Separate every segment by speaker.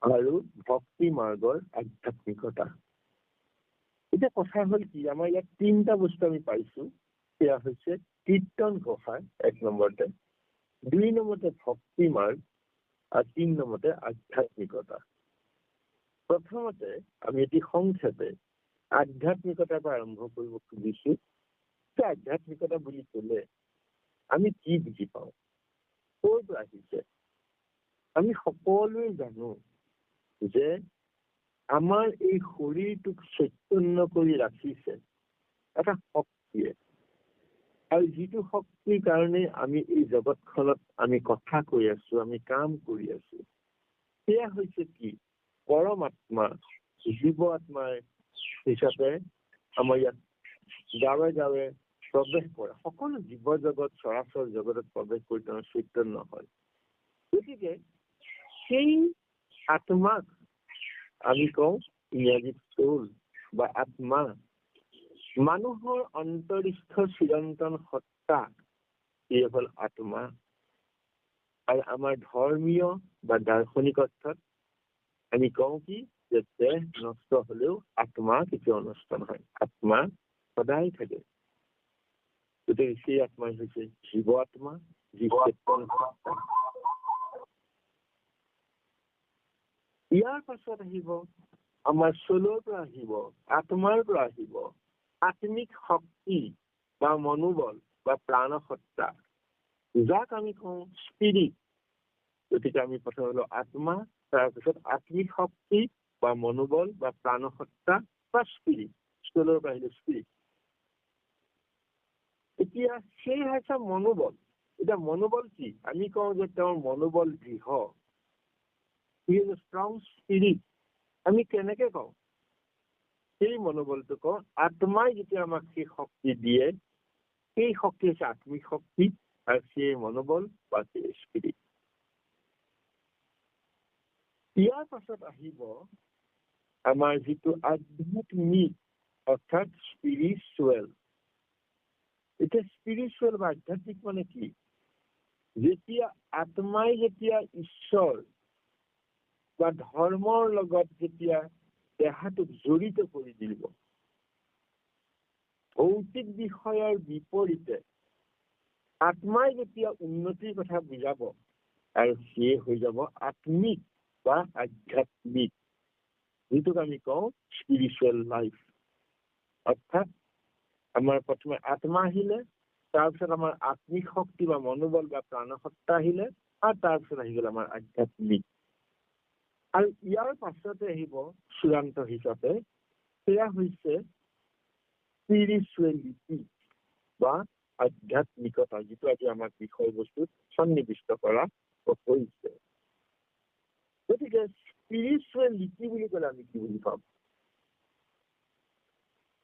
Speaker 1: আৰু ভক্তি মাৰ্গৰ আধ্যাত্মিকতা। এতিয়া কথা হ'ল কি, আমাৰ ইয়াত 3টা বস্তু আমি পাইছো। সেয়া হৈছে কীৰ্তন ঘোষা 1 নম্বৰতে, 2 নম্বৰতে ভক্তি মাৰ্গ, আৰু 3 নম্বৰতে আধ্যাত্মিকতা। প্ৰথমতে আমি এটি সংক্ষেপে আধ্যাত্মিকতাৰ পৰা আৰম্ভ কৰিব খুজিছো। আধ্যাত্মিকতা বুলি ক'লে আমি কি বুজি পাওঁ, ক'ৰ পৰা আহিছে? আমি সকলোৱে জানো যে আমাৰ এই শৰীৰটোক চৈতন্য কৰি ৰাখিছে এটা শক্তিয়ে, আৰু যিটো শক্তিৰ কাৰণে আমি এই জগতখনত আমি কথা কৈ আছো, আমি কাম কৰি আছো, সেয়া হৈছে কি? পৰমাত্মা, জীৱ আত্মাৰ হিচাপে আমাৰ ইয়াত গাঁৱে গাঁৱে প্ৰৱেশ কৰা সকলো জীৱ জগত, চৰাচৰ জগতত প্ৰৱেশ কৰি তেওঁ চৈতন্য হয়। গতিকে সেই আত্মাক আমি কওঁ ইংৰাজীত সোল বা আত্মা, মানুহৰ অন্তৰিষ্ঠ চিৰন্তন সত্তা, এই হ'ল আত্মা। আৰু আমাৰ ধৰ্মীয় বা দাৰ্শনিক অৰ্থত আমি কওঁ কি, যে দেহ নষ্ট হলেও আত্মা কেতিয়াও নষ্ট নহয়, আত্মা সদায় থাকে। গতিকে সেই আত্মাই হৈছে জীৱ আত্মা, যি চেতন সত্তা। ইয়াৰ পাছত আহিব আমাৰ চলৰ পৰা আহিব, আত্মাৰ পৰা আহিব আত্মিক শক্তি বা মনোবল বা প্ৰাণসত্তা, যাক আমি কওঁ স্পিৰিট। গতিকে আমি প্ৰথম হলো আত্মা, তাৰপিছত আত্মিক শক্তি বা মনোবল বা প্ৰাণসত্তা বা স্পিৰিট, চলৰ পৰা আহিলে স্পিৰিট। এতিয়া সেই হৈছে মনোবল। এতিয়া মনোবল কি? আমি কওঁ যে তেওঁৰ মনোবল দৃঢ়, he is a strong spirit। আমি কেনেকে কওঁ? সেই মনোবলটো কওঁ আত্মাই যেতিয়া আমাক সেই শক্তি দিয়ে, সেই শক্তি হৈছে আত্মিক শক্তি, আৰু সেই মনোবল বা সেই স্পিৰিট। ইয়াৰ পাছত আহিব আমাৰ যিটো আধ্যাত্মিক, অৰ্থাৎ স্পিৰিচুৱেল। এতিয়া স্পিৰিচুৱেল বা আধ্যাত্মিক মানে কি? যেতিয়া আত্মাই যেতিয়া ঈশ্বৰ বা ধৰ্মৰ লগত যেতিয়া দেহাটোক জড়িত কৰি দিব, ভৌতিক বিষয়ৰ বিপৰীতে আত্মাই যেতিয়া উন্নতিৰ কথা বুজাব, আৰু সিয়ে হৈ যাব আত্মিক বা আধ্যাত্মিক, যিটোক আমি কওঁ স্পিৰিচুৱেল লাইফ। অৰ্থাৎ আমাৰ প্ৰথমে আত্মা আহিলে, তাৰপিছত আমাৰ আত্মিক শক্তি বা মনোবল বা প্ৰাণসত্তা আহিলে, আৰু তাৰপিছত আহি গ'ল আমাৰ আধ্যাত্মিক। আৰু ইয়াৰ পাছতে আহিব চূড়ান্ত হিচাপে, সেয়া হৈছে স্পিৰিচুৱেলিটি বা আধ্যাত্মিকতা, যিটো আজি আমাক বিষয়বস্তুত সন্নিৱিষ্ট কৰা হৈছে। গতিকে স্পিৰিচুৱেলিটি বুলি ক'লে আমি কি বুলি পাম?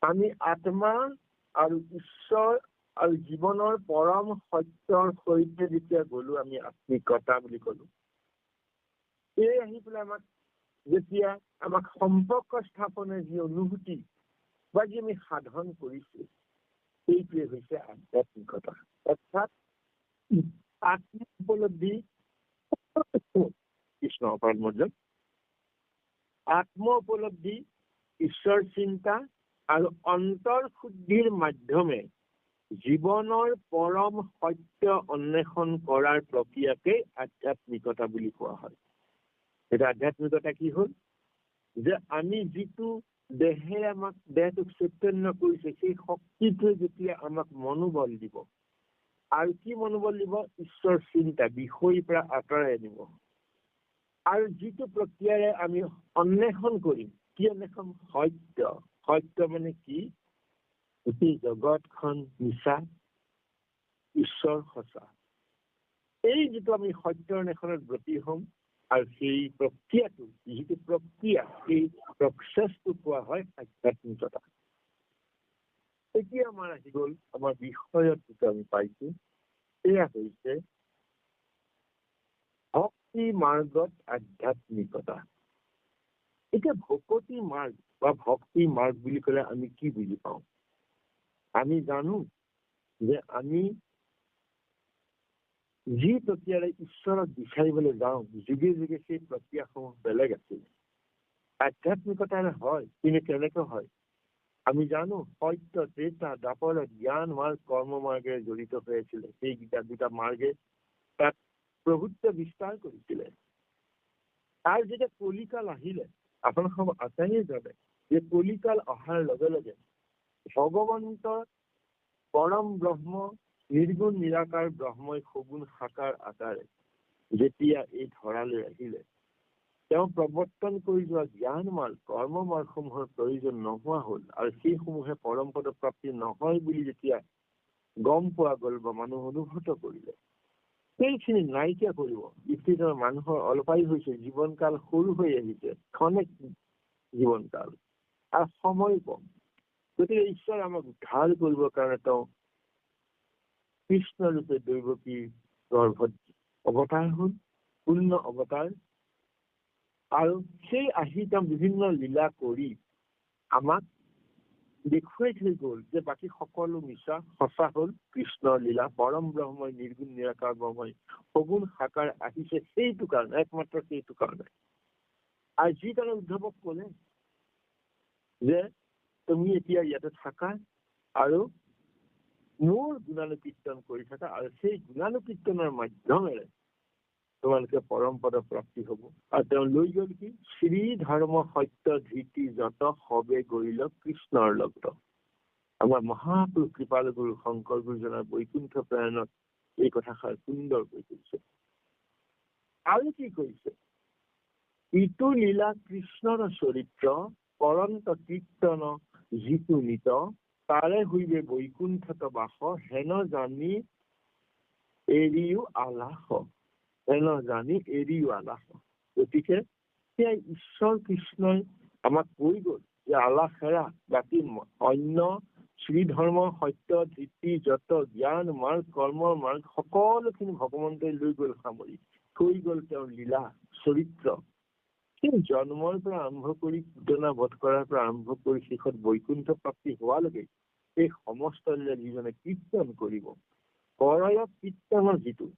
Speaker 1: আমি আত্মা আৰু ঈশ্বৰ আৰু জীৱনৰ পৰম সত্যৰ সৈতে যেতিয়া গলো, আমি আত্মিকতা বুলি কলো। এই আহি পেলাই আমাক যেতিয়া আমাক সম্পৰ্ক স্থাপনৰ যি অনুভূতি বা যি আমি সাধন কৰিছো, সেইটোৱে হৈছে আধ্যাত্মিকতা। অৰ্থাৎ আত্মিক উপলব্ধি, কৃষ্ণ পৰমৰ্য, আত্ম উপলব্ধি, ঈশ্বৰ চিন্তা আৰু অন্তৰ শুদ্ধিৰ মাধ্যমে জীৱনৰ পৰম সত্য অন্বেষণ কৰাৰ প্ৰক্ৰিয়াকে আধ্যাত্মিকতা বুলি কোৱা হয়। এটা আধ্যাত্মিকতা কি হ'ল? যে আমি যিটো দেহে আমাক দেহটোক চৈতন্য কৰিছে, সেই শক্তিটোৱে যেতিয়া আমাক মনোবল দিব, আৰু কি মনোবল দিব? ঈশ্বৰ চিন্তা, বিষয়ৰ পৰা আঁতৰাই আনিব। আৰু যিটো প্ৰক্ৰিয়াৰে আমি অন্বেষণ কৰিম, কি অন্বেষণ? সত্য। সত্য মানে কি? গোটেই জগতখন মিছা, ঈশ্বৰ সঁচা। এই যিটো আমি সত্য অন্বেষণত ব্ৰতী হ'ম, আৰু সেই প্ৰক্ৰিয়াটো, যিটো প্ৰক্ৰিয়া, সেই প্ৰচেছটো কোৱা হয় আধ্যাত্মিকতা। এতিয়া আমাৰ আহি গ'ল আমাৰ বিষয়ত যিটো আমি পাইছো, সেয়া হৈছে ভক্তি মাৰ্গত আধ্যাত্মিকতা। এতিয়া ভকতি মাৰ্গ বা ভক্তি মাৰ্গ বুলি ক'লে আমি কি বুজি পাওঁ? আমি জানো যে আমি যি প্ৰক্ৰিয়াৰে ঈশ্বৰক বিচাৰিবলৈ যাওঁ যুগে যুগে সেই প্ৰক্ৰিয়াসমূহ বেলেগ আছিল। আধ্যাত্মিকতাৰে হয়, কিন্তু কেনেকৈ হয় আমি জানো। সত্য, ত্ৰেতা, দ্বাপৰ, জ্ঞান মাৰ্গ, কৰ্ম মাৰ্গেৰে জড়িত হৈ আছিলে। সেইকেইটা দুটা মাৰ্গে তাত প্ৰভুত্ব বিস্তাৰ কৰিছিলে। তাৰ যেতিয়া কলিকাল আহিলে, আপোনালোক আটাইয়ে জানে যে কলিকাল অহাৰ লগে লগে ভগৱন্তৰ পৰম ব্ৰহ্ম নিৰ্গুণ নিৰাকাৰ ব্ৰহ্মই সগুণ সাকাৰ আকাৰে যেতিয়া এই ধৰালৈ আহিলে, তেওঁ প্ৰৱৰ্তন কৰি যোৱা জ্ঞান মাৰ্গ, কৰ্ম মাৰ্গসমূহৰ প্ৰয়োজন নোহোৱা হ'ল। আৰু সেইসমূহে পৰম পদ প্ৰাপ্তি নহয় বুলি যেতিয়া গম পোৱা গ'ল বা মানুহ অনুভূত কৰিলে, সেইখিনি নাইকিয়া কৰিব। ইফালে মানুহৰ অলপাই হৈছে, জীৱনকাল সৰু হৈ আহিছে, ক্ষণিক জীৱনকাল আৰু সময় কম। গতিকে ঈশ্বৰ আমাক উদ্ধাৰ কৰিবৰ কাৰণে তেওঁ কৃষ্ণ ৰূপে দৈৱকীৰ গৰ্ভত অৱতাৰ হ'ল, পূৰ্ণ অৱতাৰ। আৰু সেই আহি তেওঁ বিভিন্ন লীলা কৰি আমাক দেখুৱাই থৈ গ'ল যে বাকী সকলো মিছা, সঁচা হ'ল কৃষ্ণৰ লীলা। পৰম ব্ৰহ্মই নিৰ্গুণ নিৰাকাৰ ব্ৰহ্মই সগুণ সাকাৰ আহিছে সেইটো কাৰণে, একমাত্ৰ সেইটো কাৰণে। আৰু যি কাৰণে উদ্ধৱক ক'লে যে তুমি এতিয়া ইয়াতে থাকা আৰু মোৰ গুণানুকীৰ্তন কৰি থাকা, আৰু সেই গুণানুকীৰ্তনৰ মাধ্যমেৰে তোমালোকে পৰম পদ প্ৰাপ্তি হ'ব। আৰু তেওঁ লৈ গ'ল কি? শ্ৰী ধৰ্ম সত্য ধৃতি যত সবে গৰিল কৃষ্ণৰ লগত। আমাৰ মহাপুৰুষ কৃপাল গুৰু শংকৰ গুৰুজনাৰ বৈকুণ্ঠ প্ৰেৰণত এই কথাষাৰ সুন্দৰকৈ কৈছে। আৰু কি কৰিছে? ইটো লীলা কৃষ্ণৰ চৰিত্ৰ পৰন্ত কীৰ্তন যিটো নিত, তাৰে হইবে বৈকুণ্ঠত বাস, হেন জানি এৰিও আলাস। হেন জানি এৰিও আলাস। গতিকে সেই ঈশ্বৰ কৃষ্ণই আমাক কৈ গ'ল যে আলাস হেৰা, বাকী অন্য শ্ৰীধৰ্ম সত্য ধৃতি যত জ্ঞান মাৰ্গ কৰ্মৰ মাৰ্গ সকলোখিনি ভগৱন্তই লৈ গ'ল সামৰি। থৈ গ'ল তেওঁৰ লীলা চৰিত্ৰ। সেই জন্মৰ পৰা আৰম্ভ কৰি পুতনা বধ কৰাৰ পৰা আৰম্ভ কৰি শেষত বৈকুণ্ঠ প্ৰাপ্তি হোৱালৈকে এই সমস্ত লীলা যিজনে কীৰ্তন কৰিব, কৰয় কীৰ্তনৰ যিটো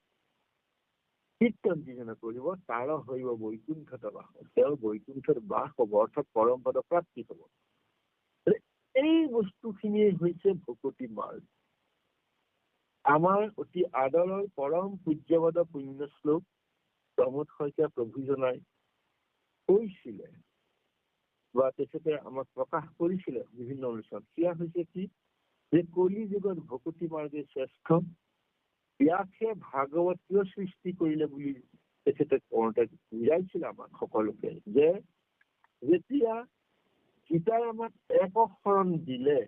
Speaker 1: কীৰ্তন যিজনে কৰিব, তাৰ হৈব বৈকুণ্ঠত বাস। তেওঁৰ বৈকুণ্ঠত বাস হ'ব, অৰ্থাৎ পৰম পদ প্ৰাপ্তি হ'ব। এই বস্তুখিনিয়ে হৈছে ভকতি মাৰ্গ। আমাৰ অতি আদৰৰ পৰম পূজ্যপদ পুণ্যশ্লোক প্ৰমোদ শইকীয়া প্ৰভুজনাই কৈছিলে বা তেখেতে আমাক প্ৰকাশ কৰিছিলে বিভিন্ন অনুষ্ঠান। সেয়া হৈছে কি? যে কলি যুগত ভকতি মাৰ্গে শ্ৰেষ্ঠ। ব্যাসে ভাগৱতীয় সৃষ্টি কৰিলে বুলি তেখেতে কওঁতে বুজাইছিলে আমাক সকলোকে যে যেতিয়া গীতাই আমাক একশৰণ দিলে,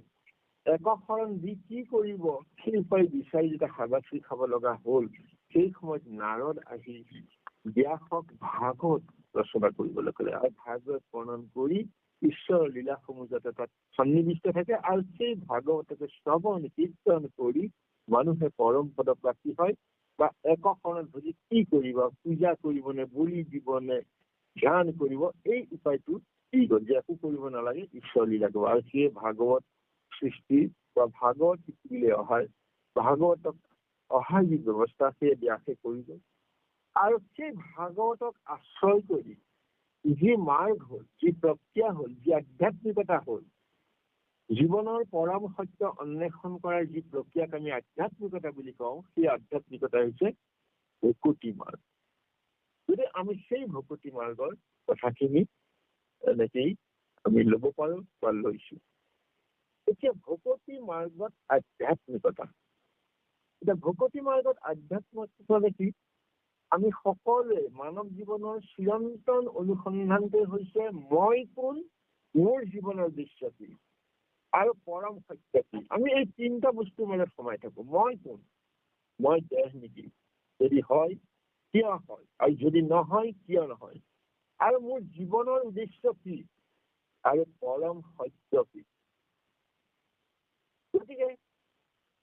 Speaker 1: একশৰণ দি কি কৰিব সেই উপায় বিচাৰি যেতিয়া হাবাথুৰি খাব লগা হ'ল, সেই সময়ত নাৰদ আহি ব্যাসক ভাগৱত ৰচনা কৰিবলৈ ক'লে। আৰু ভাগৱত বৰ্ণন কৰি ঈশ্বৰৰ লীলাসমূহ যাতে তাত সন্নিৱিষ্ট থাকে, আৰু সেই ভাগৱতকে শ্ৰৱণ কীৰ্তন কৰি মানুহে পৰম পদ প্ৰাপ্তি হয়। বা একশৰণ ভোজি কি কৰিব, পূজা কৰিব নে, বলি দিব নে, ধ্যান কৰিব, এই উপায়টো কি গ'ল যে একো কৰিব নালাগে, ঈশ্বৰ লীলা কৰিব। আৰু সেই ভাগৱত সৃষ্টি বা ভাগৱত শিকিলে ভাগৱতক অহাৰ যি ব্যৱস্থা সেই ব্যাসে কৰি গ'ল। আৰু সেই ভাগৱতক আশ্ৰয় কৰি যি মাৰ্গ হ'ল, যি প্ৰক্ৰিয়া হ'ল, যি আধ্যাত্মিকতা হ'ল, জীৱনৰ পৰম সত্য অন্বেষণ কৰাৰ যি প্ৰক্ৰিয়াক আমি আধ্যাত্মিকতা বুলি কওঁ, সেই আধ্যাত্মিকতা হৈছে ভকতি মাৰ্গ। যদি আমি সেই ভকতি মাৰ্গৰ কথাখিনি এনেকেই আমি ল'ব পাৰো বা লৈছো। এতিয়া ভকতি মাৰ্গত আধ্যাত্মিকতা, এতিয়া ভকতি মাৰ্গত আধ্যাত্মিকতা কি? আমি সকলোৱে মানৱ জীৱনৰ চিৰন্তন অনুসন্ধানটোৱে হৈছে মই কোন, মোৰ জীৱনৰ উদ্দেশ্য কি আৰু পৰম সত্য কি। আমি এই তিনিটা বস্তুৰ মাজত সোমাই থাকো। মই কোন? মই দেহ নেকি? যদি হয় কিয় হয়, আৰু যদি নহয় কিয় নহয়, আৰু মোৰ জীৱনৰ উদ্দেশ্য কি আৰু পৰম সত্য কি। গতিকে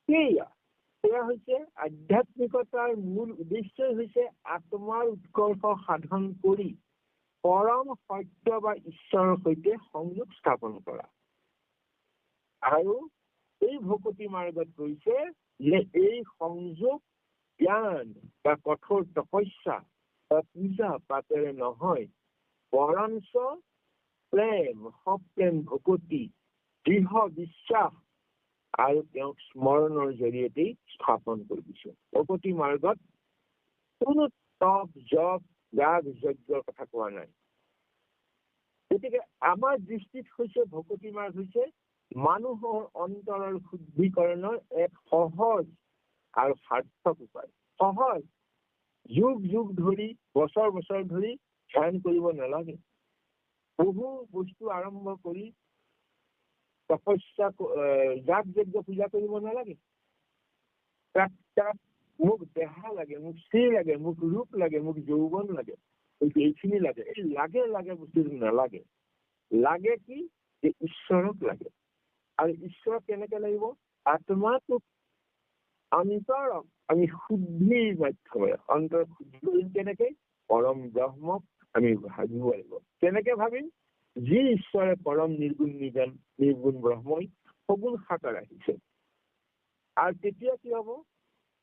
Speaker 1: সেয়া হৈছে আধ্যাত্মিকতাৰ মূল উদ্দেশ্যই হৈছে আত্মাৰ উৎকৰ্ষ সাধন কৰি পৰম সত্য বা ঈশ্বৰৰ সৈতে সংযোগ স্থাপন কৰা। আৰু এই ভকতি মাৰ্গত কৈছে যে এই সংযোগ জ্ঞান বা কঠোৰ তপস্যা বা পূজা পাতেৰে নহয়, বৰঞ্চ প্ৰেম, সপ্ৰেম, ভকতি, দৃঢ় বিশ্বাস আৰু তেওঁক স্মৰণৰ জৰিয়তেই স্থাপন কৰি দিছে। ভকতি মাৰ্গত কোনো তপ জপ যাগ যজ্ঞৰ কথা কোৱা নাই। গতিকে আমাৰ দৃষ্টিত হৈছে ভকতি মাৰ্গ হৈছে মানুহৰ অন্তৰৰ শুদ্ধিকৰণৰ এক সহজ আৰু সাৰ্থক উপায়। সহজ, যুগ যুগ ধৰি বছৰ বছৰ ধৰি ধ্যান কৰিব নালাগে। বহু বস্তু আৰম্ভ কৰি তপস্যা যাগ যজ্ঞ পূজা কৰিব নালাগে। তাত মোক দেহা লাগে, মোক স্থিৰ লাগে, মোক ৰূপ লাগে, মোক যৌৱন লাগে, এইখিনি লাগে। এই লাগে লাগে বস্তুটো নালাগে। লাগে কি? যে ঈশ্বৰক লাগে। আৰু ঈশ্বৰক কেনেকে লাগিব? আত্মাটোক, অন্তৰক আমি শুদ্ধিৰ মাধ্যমেৰে, অন্তৰ শুদ্ধি কৰিম কেনেকে? পৰম ব্ৰহ্মক আমি ভাবিব লাগিব। কেনেকে ভাবিম? যি ঈশ্বৰে পৰম নিৰ্গুণ নিজান নিৰ্গুণ ব্ৰহ্মই সগুণ সাকাৰ আহিছে। আৰু তেতিয়া কি হব?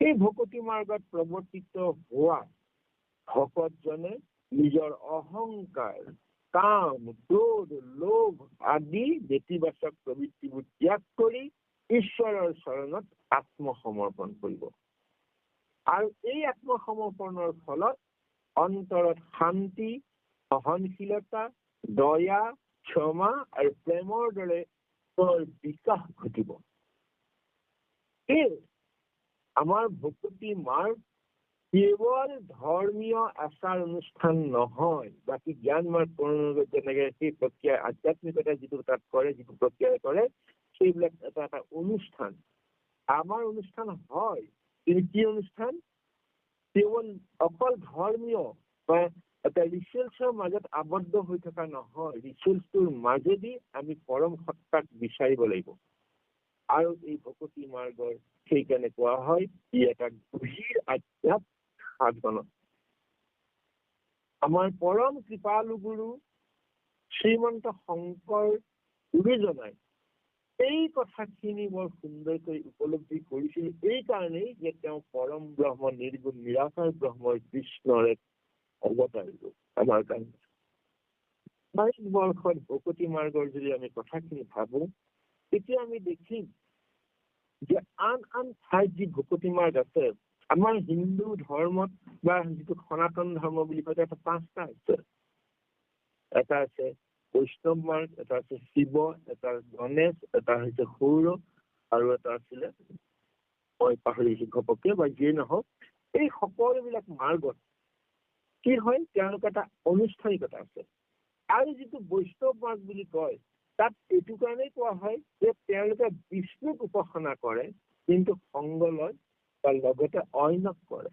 Speaker 1: এই ভকতি মাৰ্গত প্ৰৱৰ্তিত হোৱা ভকতজনে নিজৰ অহংকাৰ, কাম, ক্ৰোধ, লোভ আদি নেতিবাচক প্ৰবৃত্তিবোৰ ত্যাগ কৰি ঈশ্বৰৰ চৰণত আত্মসমৰ্পণ কৰিব। আৰু এই আত্মসমৰ্পণৰ ফলত অন্তৰত শান্তি, সহনশীলতা, দয়া, ক্ষমা আৰু প্ৰেমৰ দৰে বিকাশ ঘটিব। এই আমাৰ ভকতি মাৰ্গ কেৱল ধৰ্মীয় আচাৰ অনুষ্ঠান নহয়, বাকী জ্ঞান মাৰ্গ যেনেকে সেই প্ৰক্ৰিয়া আধ্যাত্মিকতা যিটো তাত কৰে, যিটো প্ৰক্ৰিয়া কৰে, সেইবিলাক এটা এটা অনুষ্ঠান। আমাৰ অনুষ্ঠান হয়, কিন্তু কি অনুষ্ঠান? কেৱল অকল ধৰ্মীয় বা এটা ৰিচুৱেলছৰ মাজত আবদ্ধ হৈ থকা নহয়। ৰিচুৱেলছটোৰ মাজেদি আমি পৰম সত্তাক বিচাৰিব লাগিব। আৰু এই ভকতি মাৰ্গৰ সেইকাৰণে কোৱা হয় ই এটা গভীৰ আধ্যাত্মিক সাধনা। আমাৰ পৰম কৃপালু গুৰু শ্ৰীমন্ত শংকৰ গুৰুজনাই এই কথাখিনি বৰ সুন্দৰকৈ উপলব্ধি কৰিছিল, এই কাৰণেই যে তেওঁ পৰম ব্ৰহ্ম নিৰ্গুণ নিৰাকাৰ ব্ৰহ্মৰ কৃষ্ণৰ এক অৱতাৰ আমাৰ কাৰণে। ভাৰতবৰ্ষত ভকতি মাৰ্গৰ যদি আমি কথাখিনি ভাবো, তেতিয়া আমি দেখিম যে আন আন ঠাইত যি ভকতি মাৰ্গ আছে, আমাৰ হিন্দু ধৰ্মত বা যিটো সনাতন ধৰ্ম বুলি কয়, এটা 5টা আছে। এটা আছে বৈষ্ণৱ মাৰ্গ, এটা আছে শিৱ, এটা গণেশ, এটা হৈছে সৌৰ, আৰু এটা আছিলে মই পাহৰিছো ঘপককে, বা যিয়ে নহওক, এই সকলোবিলাক মাৰ্গত কি হয়? তেওঁলোকৰ এটা আনুষ্ঠানিকতা আছে। আৰু যিটো বৈষ্ণৱ মাৰ্গ বুলি কয়, তাত এইটো কাৰণেই কোৱা হয় যে তেওঁলোকে বিষ্ণুক উপাসনা কৰে, কিন্তু সংগ লয় বা লগতে অন্যক কৰে।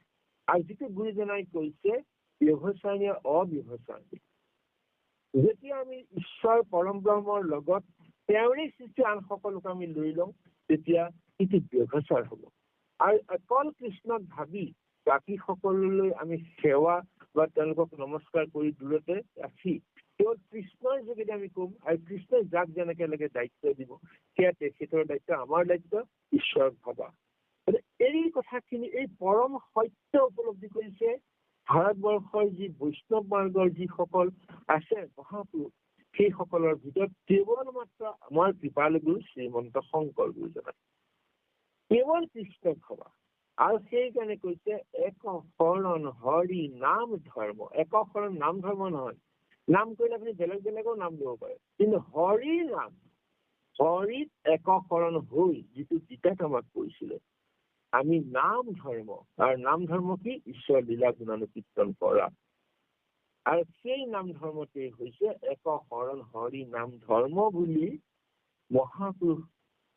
Speaker 1: আৰু যিটো গুৰুজনাই কৈছে ব্যৱসায়ীয় অব্যৱসায়ী, যেতিয়া আমি ঈশ্বৰ পৰম ব্ৰহ্মৰ লগত তেওঁৰে সৃষ্টি আন সকলোকে আমি লৈ লওঁ, তেতিয়া এইটো ব্যৱসায় হব। আৰু অকল কৃষ্ণক ভাবি বাকী সকলোলৈ আমি সেৱা বা তেওঁলোকক নমস্কাৰ কৰি দূৰতে ৰাখি কেৱল কৃষ্ণৰ যোগেদি আমি কম, আৰু কৃষ্ণই যাক যেনেকে লাগে দায়িত্ব দিব, সেয়া তেখেতৰ দায়িত্ব, আমাৰ দায়িত্ব ঈশ্বৰক ভবা। এই কথাখিনি, এই পৰম সত্য উপলব্ধি কৰিছে ভাৰতবৰ্ষৰ যি বৈষ্ণৱ মাৰ্গৰ যিসকল আছে মহাপুৰুষ, সেইসকলৰ ভিতৰত কেৱল মাত্ৰ আমাৰ কৃপালু গুৰু শ্ৰীমন্ত শংকৰ গুৰুজনাই কেৱল কৃষ্ণক ভবা। আৰু সেইকাৰণে কৈছে এক শৰণ হৰি নাম ধৰ্ম। এক শৰণ নাম ধৰ্ম নহয়, নাম কৰিলে আপুনি বেলেগ বেলেগো নাম দিব পাৰে, কিন্তু হৰি নাম, হৰিত এক শৰণ হৈ যিটো গীতাত আমাক কৈছিলে, আমি নাম ধৰ্ম, আৰু নাম ধৰ্ম কি? ঈশ্বৰ লীলা গুণানুকীৰ্তন কৰা। আৰু সেই নাম ধৰ্মটোৱে হৈছে এক শৰণ হৰি নাম ধৰ্ম বুলি মহাপুৰুষ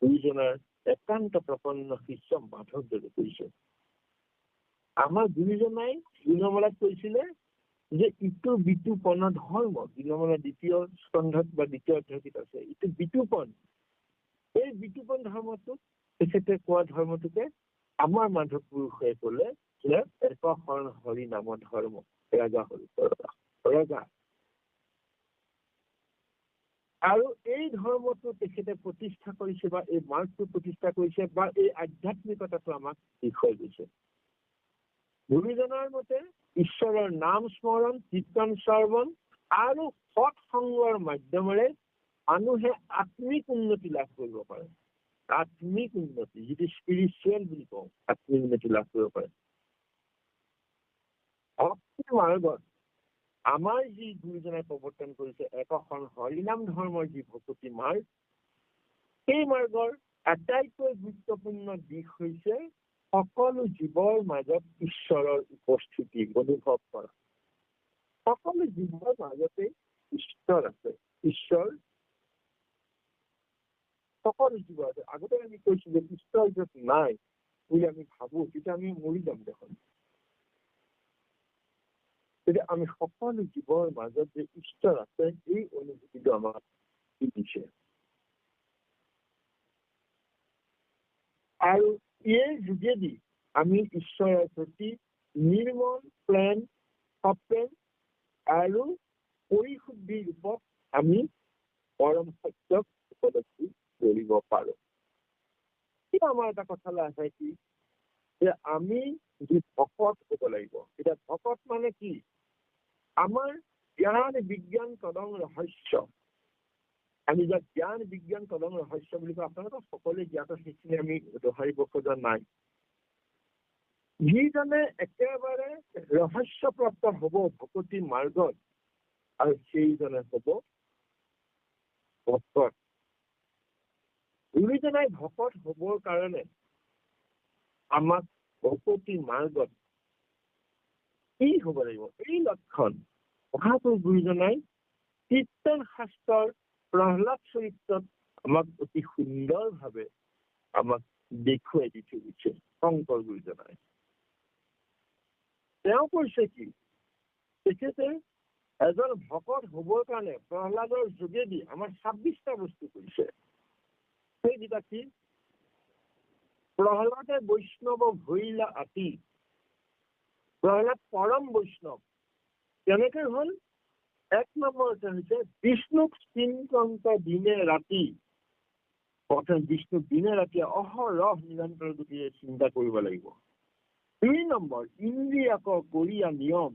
Speaker 1: গুৰুজনাৰ একান্ত প্ৰপন্ন শিষ্য মাধৱদেৱে কৈছে। আমাৰ গুৰুজনাই গুণমালাত কৈছিলে যে ইটো বিতুপন ধৰ্ম, গুণমালা 2য় স্কন্ধত বা 2য় অধ্যায়ত আছে, ইটো বিতুপন। এই বিতুপন ধৰ্মটোক তেখেতে কোৱা ধৰ্মটোকে আমাৰ মাধৱ পুৰুষে কলে যে এক শৰণ হৰি নাম ধৰ্ম, ৰজা হৰি ৰজা। আৰু এই ধৰ্মটো তেখেতে প্ৰতিষ্ঠা কৰিছে, বা এই মাৰ্গটো প্ৰতিষ্ঠা কৰিছে, বা এই আধ্যাত্মিকতাটো আমাক দেখুৱাই গৈছে। গুৰুজনৰ মতে ঈশ্বৰৰ নাম স্মৰণ, কীৰ্তন শ্ৰৱণ আৰু সৎ সংগৰ মাধ্যমেৰে মানুহে আত্মিক উন্নতি লাভ কৰিব পাৰে। আত্মিক উন্নতি, যিটো স্পিৰিচুৱেল বুলি কওঁ, আত্মিক উন্নতি লাভ কৰিব পাৰে। ভক্তি মাৰ্গত আমাৰ যি গুৰুজনাই প্ৰৱৰ্তন কৰিছে একখন হৰিনাম ধৰ্মৰ যি ভকতি মাৰ্গ, সেই মাৰ্গৰ আটাইতকৈ গুৰুত্বপূৰ্ণ দিশ হৈছে সকলো জীৱৰ মাজত ঈশ্বৰৰ উপস্থিতি অনুভৱ কৰা। সকলো জীৱৰ মাজতে ঈশ্বৰ আছে। ঈশ্বৰ সকলো জীৱ আছে। আগতে আমি কৈছো যে ঈশ্বৰ য'ত নাই বুলি আমি ভাবো, তেতিয়া আমি মৰি যাম দেখোন। তেতিয়া আমি সকলো জীৱৰ মাজত যে ঈশ্বৰ আছে, এই অনুভূতিটো আমাক দিছে। আৰু ইয়াৰ যোগেদি আমি ঈশ্বৰৰ প্ৰতি নিৰ্মল প্ৰেম, সপ্ৰেম আৰু পৰিশুদ্ধি ৰূপত আমি পৰম সত্যক উপলব্ধি কৰিব পাৰো। এতিয়া আমাৰ এটা কথালৈ আছে কি, যে আমি যি ভকত হ'ব লাগিব। এতিয়া ভকত মানে কি? আমাৰ জ্ঞান বিজ্ঞান তদং ৰহস্য। আমি যাক জ্ঞান বিজ্ঞান তদং ৰহস্য বুলি কওঁ, আপোনালোকে সকলোৱে জ্ঞাত, সেইখিনি আমি দোহাৰিব খোজা নাই। যিজনে একেবাৰে ৰহস্যপ্ৰাপ্ত হ'ব ভকতি মাৰ্গত, আৰু সেইজনে হ'ব ভকত। গুৰুজনাই ভকত হ'বৰ কাৰণে আমাক ভকতি মাৰ্গত কি হ'ব লাগিব, এই লক্ষণ মহাপুৰুষ গুৰুজনাই কীৰ্তন শাস্ত্ৰৰ প্ৰহ্লাদ চৰিত্ৰত আমাক অতি সুন্দৰভাৱে আমাক দেখুৱাই দি থৈ গৈছে শংকৰ গুৰুজনাই। তেওঁ কৈছে কি, তেখেতে এজন ভকত হ'বৰ কাৰণে প্ৰহ্লাদৰ যোগেদি আমাৰ 26টা বস্তু কৰিছে। সেইকেইটা কি? প্ৰহ্লাদে বৈষ্ণৱ ভৈলা আতি। প্ৰহ্লাদ পৰম বৈষ্ণৱ কেনেকে হ'ল? 1 নম্বৰতে হৈছে বিষ্ণুক চিন্তন্ত দিনে ৰাতি। অৰ্থাৎ বিষ্ণুক দিনে ৰাতি অহৰহ নিৰন্তৰ গতিৰে চিন্তা কৰিব লাগিব। 2 নম্বৰ, ইন্দ্ৰিয়ক কৰিয়া নিয়ম।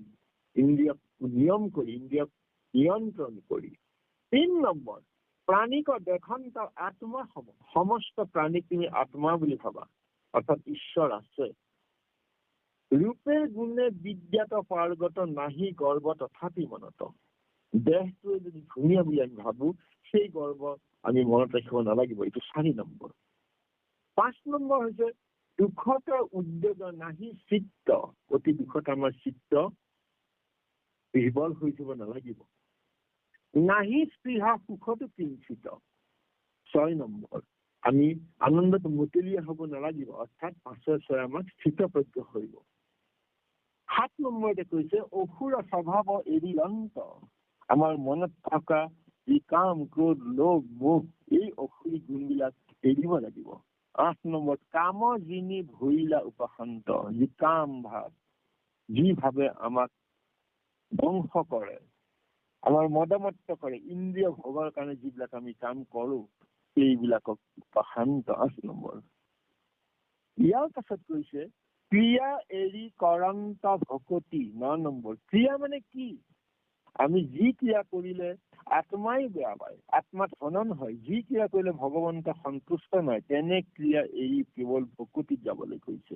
Speaker 1: ইন্দ্ৰিয়ক নিয়ম কৰি, ইন্দ্ৰিয়ক নিয়ন্ত্ৰণ কৰি। 3 নম্বৰ, প্ৰাণীক দেখান্ত আত্মা হব। সমস্ত প্ৰাণীক তুমি আত্মা বুলি ভাবা, অৰ্থাৎ ঈশ্বৰ আছে। ৰূপে গুণে বিদ্যাত পাৰ্গত নাহি গৰ্ব তথাপি মনত। দেহটোৱে যদি ধুনীয়া বুলি আমি ভাবো, সেই গৰ্ব আমি মনত ৰাখিব নালাগিব। এইটো 4 নম্বৰ। 5 নম্বৰ হৈছে দুখত উদ্বেগ নাহি চিত্ত। অতি দুখত আমাৰ চিত্ত বিহ্বল হৈ যাব নালাগিব। নাহি স্পৃহা সুখতো কিঞ্চিত। 6 নম্বৰ, আমি আনন্দত মতলীয়া হ'ব নালাগিব, অৰ্থাৎ 5 আমাক স্থিতপ্ৰজ্ঞ কৰিব। 7 নম্বৰতে কৈছে অসুৰ স্বভাৱ এৰি অন্ত। আমাৰ মনত থকা যি কাম, ক্ৰোধ, লোভ, মোহ, এই অসুৰী গুণবিলাক এৰিব লাগিব। 8 নম্বৰ, কাম যিনি ভৰিলা উপাসন্ত। যি কাম ভাৱ, যি ভাৱে আমাক ধ্বংস কৰে, আমাৰ মদমত্ত কৰে, ইন্দ্ৰিয় ভোগৰ কাৰণে যিবিলাক আমি কাম কৰো, সেইবিলাকক উপাসন্ত। 8 নম্বৰ। ইয়াৰ পাছত কৈছে ক্ৰিয়া এৰি কৰান্ত ভকতি। 9 নম্বৰ, ক্ৰিয়া মানে কি? আমি যি ক্ৰিয়া কৰিলে আত্মাই বেয়া পায়, আত্মাত হনন হয়, যি ক্ৰিয়া কৰিলে ভগৱন্ত সন্তুষ্ট নহয়, তেনে ক্ৰিয়া এৰি কেৱল ভকতিত যাবলৈ কৈছে।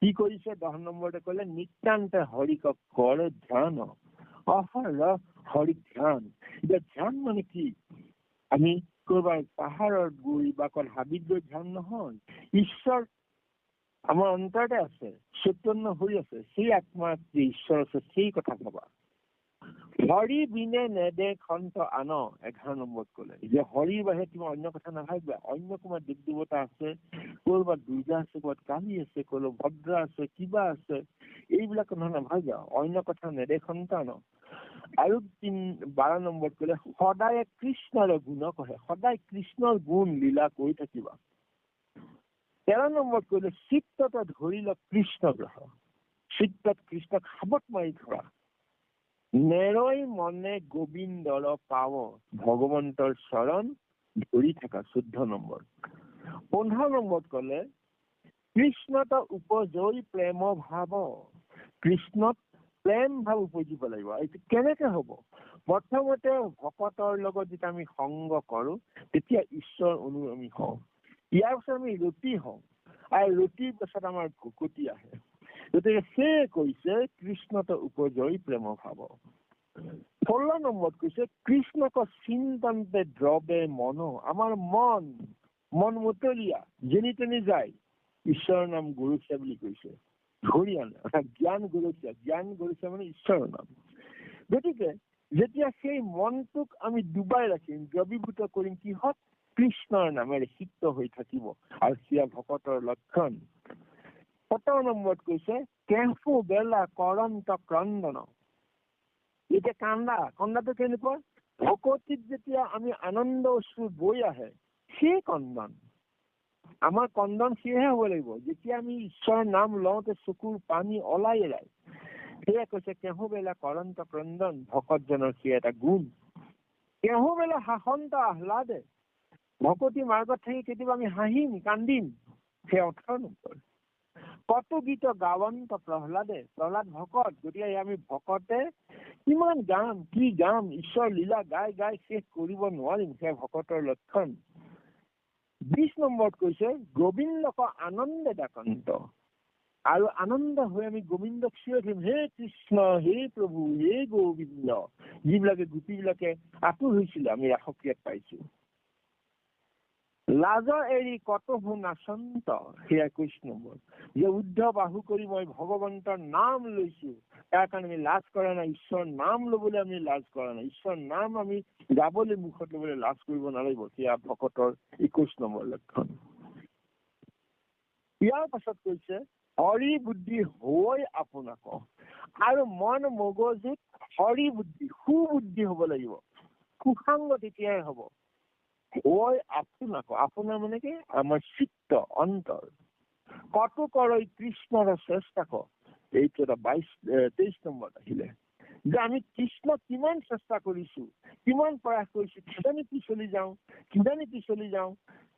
Speaker 1: কি কৰিছে? 10 নম্বৰতে ক'লে নিত্যান্তে হৰিক কৰ ধ্যান। অহৰহ হৰিক ধ্যান। এতিয়া ধ্যান মানে কি? আমি কৰবাৰ পাহাৰত গৈ বা হাবিত গৈ ধ্যান নহয়। ঈশ্বৰ আমাৰ অন্তৰতে আছে, চৈতন্য হৈ আছে, সেই আত্মাত যে ঈশ্বৰ আছে, সেই কথা ভাবা। হৰি বিনে নেদেখন্ত আন। 11 নম্বৰত ক'লে যে হৰিৰ বাহিৰে তুমি অন্য কথা নাভাবিবা। অন্য কোনোবা দেৱ দেৱতা আছে, কৰবাত দুৰ্গা আছে, কৰবাত কালী আছে, কৰবাত ভদ্ৰা আছে, কিবা আছে, এইবিলাক কথা নাভাবিবা। অন্য কথা নেদেখন্ত আন। আৰু 12 নম্বৰত ক'লে সদায় কৃষ্ণৰ গুণ কহে। সদায় কৃষ্ণৰ গুণ লীলা কৰি থাকিবা। 13 নম্বৰত ক'লে চিত্তত ধৰিল কৃষ্ণ গ্ৰহ। চিত্তত কৃষ্ণক সাবত মাৰি ধৰা। নেৰৈ মনে গোবিন্দৰ পাৱ। ভগৱন্তৰ চৰণ ধৰি থকা। 14 নম্বৰ। 15 নম্বৰত ক'লে কৃষ্ণত উপজয় প্ৰেম ভাৱ। কৃষ্ণত প্ৰেম ভাৱ উপজিব লাগিব। এইটো কেনেকে হ'ব? প্ৰথমতে ভকতৰ লগত যেতিয়া আমি সংগ কৰো তেতিয়া ঈশ্বৰ অনুগামী হওঁ। ইয়াৰ পিছত আমি ৰতি হওঁ, আৰু ৰতিৰ পিছত আমাৰ ভকতি আহে। গতিকে সেয়ে কৈছে কৃষ্ণত উপজয়ী প্ৰেম ভাৱ। 16 নম্বৰত কৈছে কৃষ্ণক চিন্তন্তে দ্ৰৱে মন। আমাৰ মন মতলীয়া, যেনি তেনি যায়, ঈশ্বৰৰ নাম গৰুছে বুলি কৈছে, ধৰি আনে। জ্ঞান গৰুছে মানে ঈশ্বৰৰ নাম। গতিকে যেতিয়া সেই মনটোক আমি ডুবাই ৰাখিম, দ্ৰৱীভূত কৰিম কিহত? কৃষ্ণৰ নামেৰে সিক্ত হৈ থাকিব, আৰু সেয়া ভকতৰ লক্ষণ। 17 নম্বৰত কৈছে কেঁচু বেলা কৰন্ত ক্ৰন্দন। এতিয়া কন্দাটো কেনেকুৱা? ভকতিত যেতিয়া আমি আনন্দ অশ্ৰু বৈ আহে, সেই কন্দন। আমাৰ কন্দন সেয়েহে হ'ব লাগিব যেতিয়া আমি ঈশ্বৰৰ নাম লওঁতে চকুৰ পানী ওলাই। সেয়া কৈছে কেহু বেলা কৰন্ত ক্ৰন্দন, ভকতজনৰ সেয়া এটা গুণ। কেহু বেলা হাসন্ত আহ্লাদে, ভকতি মাৰ্গত থাকি কেতিয়াবা আমি হাঁহিম কান্দিম, সেয়া 18 নম্বৰ। কত গীত গাৱন্ত প্ৰহ্লাদ ভকত। গতিকে আমি ভকতে কিমান গাম, কি গাম, ঈশ্বৰ লীলা গাই গাই শেষ কৰিব নোৱাৰিম, সেয়া ভকতৰ লক্ষণ। 20 নম্বৰত কৈছে গোবিন্দক আনন্দে ডাকন্ত। আৰু আনন্দ হৈ আমি গোবিন্দক চিঞৰি থাকিম, হে কৃষ্ণ, হে প্ৰভু, হে গোবিন্দ। যিবিলাকে গোপীবিলাকে আতুৰ হৈছিলে আমি ৰাসক্ৰিয়াত পাইছো। লাজৰ এৰি কতহু নাচন্ত, সেয়া 21 নম্বৰ। যে উদ্ধ বাহু কৰি মই ভগৱন্তৰ নাম লৈছো, তাৰ কাৰণে আমি লাজ কৰা নাই। ঈশ্বৰৰ নাম লবলৈ আমি লাজ কৰা নাই। ঈশ্বৰৰ নাম আমি গাবলৈ, মুখত লবলৈ লাজ কৰিব নালাগিব, সেয়া ভকতৰ 21 নম্বৰ লক্ষণ। ইয়াৰ পাছত কৈছে হৰি বুদ্ধি হৈ আপোনাক। আৰু মন মগজুত হৰি বুদ্ধি, সুবুদ্ধি হব লাগিব। সুসাংগ তেতিয়াই হব। হৈ আপোনাক, আপোনাৰ মানে কি? আমাৰ চিত্ত অন্তৰ। কত কৰৈ কৃষ্ণৰ চেষ্টা। এইটো এটা 23 নম্বৰত আহিলে যে আমি কৃষ্ণক কিমান চেষ্টা কৰিছো, কিমান প্ৰয়াস কৰিছো, কিজানি পিছলি যাওঁ।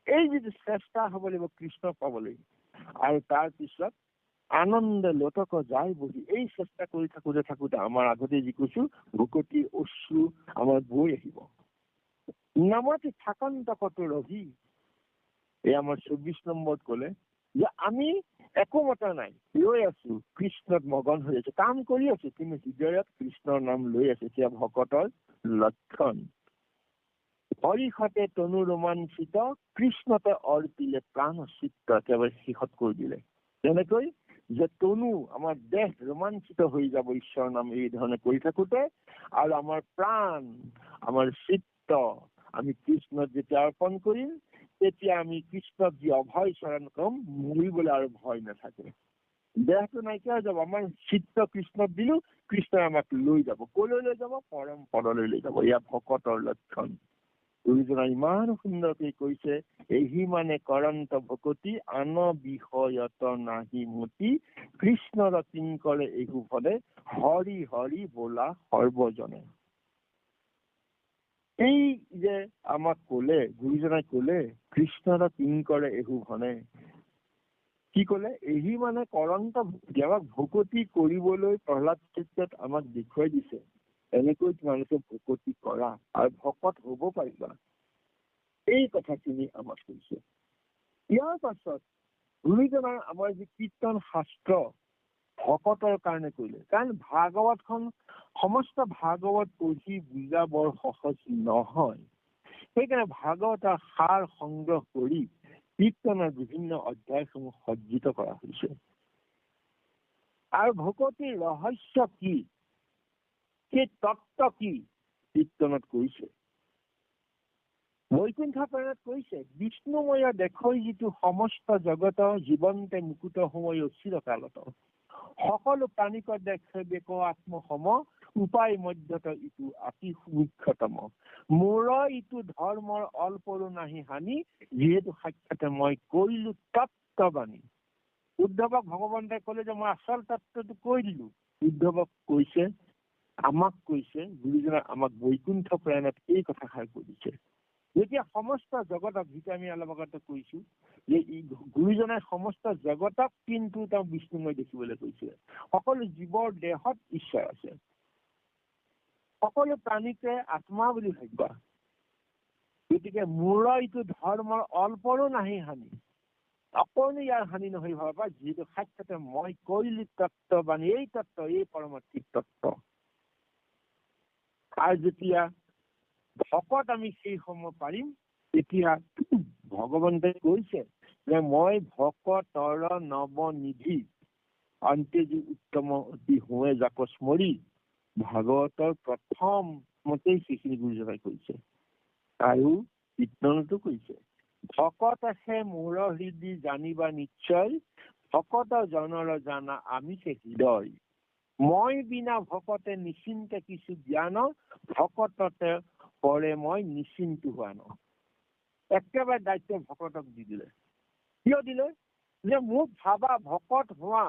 Speaker 1: এই যিটো চেষ্টা হব লাগিব কৃষ্ণক পাবলৈ। আৰু তাৰ পিছত আনন্দ লোটক যায় বহি, এই চেষ্টা কৰি থাকোতে আমাৰ আগতে যি কৈছো ভকতি অশ্ৰু আমাৰ বৈ আহিব। নামতি থাকন্ত কত ৰহি, এই আমাৰ 24 নম্বৰত কলে যে আমি একো মতা নাই, ৰৈ আছো, কৃষ্ণত মগন হৈ আছো, কাম কৰি আছো, কিন্তু হৃদয়ত কৃষ্ণৰ নাম লৈ আছে, সেয়া ভকতৰ লক্ষণ। হৰিষতে তনু ৰোমাঞ্চিত, কৃষ্ণতে অৰ্পিলে প্ৰাণ চিত্ত। একেবাৰে শেষত কৈ দিলে যেনেকৈ যে তনু আমাৰ দেহ ৰোমাঞ্চিত হৈ যাব ঈশ্বৰৰ নাম এই ধৰণে কৰি থাকোতে, আৰু আমাৰ প্ৰাণ, আমাৰ চিত্ত আমি কৃষ্ণত যেতিয়া অৰ্পণ কৰিম, তেতিয়া আমি কৃষ্ণক যি অভয় চৰণ কম, মৰিবলৈ আৰু ভয় নাথাকে। দেহটো নাইকিয়া হৈ যাব, আমাৰ চিত্ত কৃষ্ণক দিলো, কৃষ্ণই আমাক লৈ যাব। কলৈ লৈ যাব? পৰম পদলৈ লৈ যাব। এয়া ভকতৰ লক্ষণ। গুৰুজনাই ইমান সুন্দৰকৈ কৈছে, এহি মানে কৰন্ত ভকতি, আন বিষয়ত নাহি মতি, কৃষ্ণৰ কিংকৰে এহু ফলে, হৰি হৰি বোলা সৰ্বজনে। এই যে আমাক কলে, গুৰুজনাই কলে, কৃষ্ণৰ কিংকৰে এহু ভনে, কি কলে? এহি মানে কৰন্ত ভকতি। আমাক ভকতি কৰিবলৈ প্ৰহ্লাদ চৰিত্ৰত আমাক দেখুৱাই দিছে, এনেকৈ তোমালোকে ভকতি কৰা আৰু ভকত হব পাৰিবা। এই কথাখিনি আমাক কৈছে। ইয়াৰ পাছত গুৰুজনাৰ আমাৰ যি কীৰ্তন শাস্ত্ৰ ভকতৰ কাৰণে কৰিলে, কাৰণ ভাগৱতখন সমস্ত ভাগৱত পঢ়ি বুজা বৰ সহজ নহয়। সেইকাৰণে ভাগৱতৰ সাৰ সংগ্ৰহ কৰি কীৰ্তনৰ বিভিন্ন অধ্যায়সমূহ সজ্জিত কৰা হৈছে। আৰু ভকতিৰ ৰহস্য কি, সেই তত্ত্ব কি, কীৰ্তনত কৈছে। বৈকুণ্ঠ পুৰাণত কৈছে, বিষ্ণুময় দেখৈ যিটো সমস্ত জগত, জীৱন্তে মুকুত সময় চিৰকালত, সকলো প্ৰাণীক দেখে বেক আত্মসম, উপায় মধ্যত ইটো অতি মুখ্যতম, মোৰ ইটো ধৰ্মৰ অল্পৰো নাহি হানি, যিহেতু সাক্ষাতে মই কৰিলো তত্ত্ববাণী। উদ্ধৱক ভগৱন্তই কলে যে মই আচল তত্ত্বটো কৈ দিলো। উদ্ধৱক কৈছে, আমাক কৈছে, গুৰুজনাই আমাক বৈকুণ্ঠ পুৰাণত এই কথাষাৰ কৈ দিছে যেতিয়া সমস্ত জগতক, যিটো আমি অলপ আগতে কৈছো যে গুৰুজনে সমস্ত জগতক কিন্তু তেওঁ বিষ্ণুময় দেখিবলৈ কৈছিলে। সকলো জীৱৰ দেহত ঈশ্বৰ আছে, সকলো প্ৰাণীকে আত্মা বুলি ভাবিবা। গতিকে মোৰ এইটো ধৰ্মৰ অল্পৰো নাহি হানি, অকণো ইয়াৰ হানি নহয় ভাবা, যিহেতু সাক্ষাতে মই কৈলি তত্ত্ববাণী, এই তত্ত্ব, এই পৰমাৰ্থিক তত্ত্ব। আৰু যেতিয়া ভকত আমি সেই সময় পাৰিম, তেতিয়া ভগৱন্তে কৈছে যে মই ভকতৰ নৱনিধি অন্ত্যজী উত্তম অতি হোৱে জাক স্মৰি, ভাগৱতৰ প্ৰথমতেই সেইখিনি গুৰুজনাই কৈছে। আৰু কীৰ্তনতো কৈছে, ভকত আছে মোৰ হৃদি জানিবা নিশ্চয়, ভকত জনৰ জানা আমিছে হৃদয়, মই বিনা ভকতে নিশ্চিন্তে কিছু জ্ঞান, ভকততে পৰে মই নিশ্চিন্ত হোৱা ন। একেবাৰে দায়িত্ব ভকতক দি দিলে। কিয় দিলে? যে মোক ভাবা ভকত হোৱা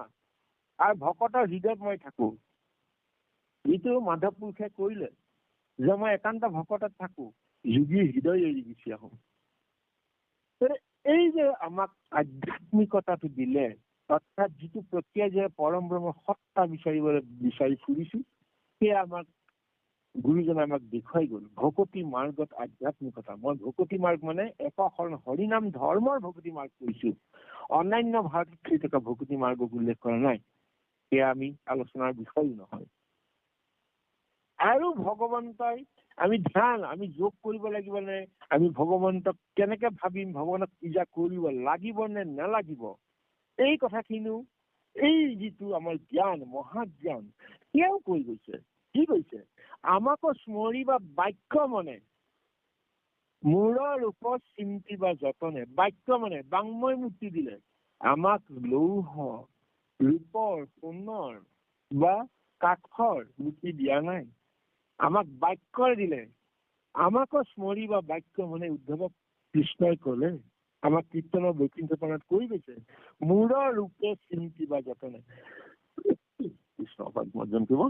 Speaker 1: আৰু ভকতৰ হৃদয়ত মই থাকো। যিটো মাধৱ পুৰুষে কৰিলে যে মই একান্ত ভকতত থাকো, যোগীৰ হৃদয় এৰি গুচি আহো। এই যে আমাক আধ্যাত্মিকতাটো দিলে, অৰ্থাৎ যিটো প্ৰক্ৰিয়া যে পৰম ব্ৰহ্ম সত্তা বিচাৰি ফুৰিছো, সেয়া আমাক গুৰুজনে আমাক দেখুৱাই গল। ভকতি মাৰ্গত আধ্যাত্মিকতা। মই ভকতি মাৰ্গ মানে একশৰণ হৰিনাম ধৰ্মৰ ভকতি মাৰ্গ কৰিছো, অন্যান্য ভাৰতত হৈ থকা ভকতি মাৰ্গক উল্লেখ কৰা নাই। সেয়া আমি আলোচনাৰ বিষয় নহয়। আৰু ভগৱন্তই আমি ধ্যান, আমি যোগ কৰিব লাগিব নে, আমি ভগৱন্তক কেনেকে ভাবিম, ভগৱানক পূজা কৰিব লাগিব নে নালাগিব, এই কথাখিনিও এই যিটো আমাৰ জ্ঞান, মহাজ্ঞান, সেয়াও কৈ গৈছে। কি কৈছে? আমাকো স্মৰিবা বাক্য মনে, মূৰৰ ৰূপ চিন্তিবা যতনে। বাক্য মানে বাংময় মূৰ্তি দিলে, আমাক লৌহ, ৰূপৰ, সোণৰ বা কাঠৰ মূৰ্তি দিয়া নাই, আমাক বাক্যৰ দিলে। আমাকো স্মৰিবা বাক্য মানে উদ্ধৱ কৃষ্ণই কলে, আমাক কীৰ্তনৰ বৈকুণ্ঠপনাত কৈ গৈছে, মূৰৰ ৰূপে চিন্তিবা যতনে। কৃষ্ণ মৰ্জন কৰিব।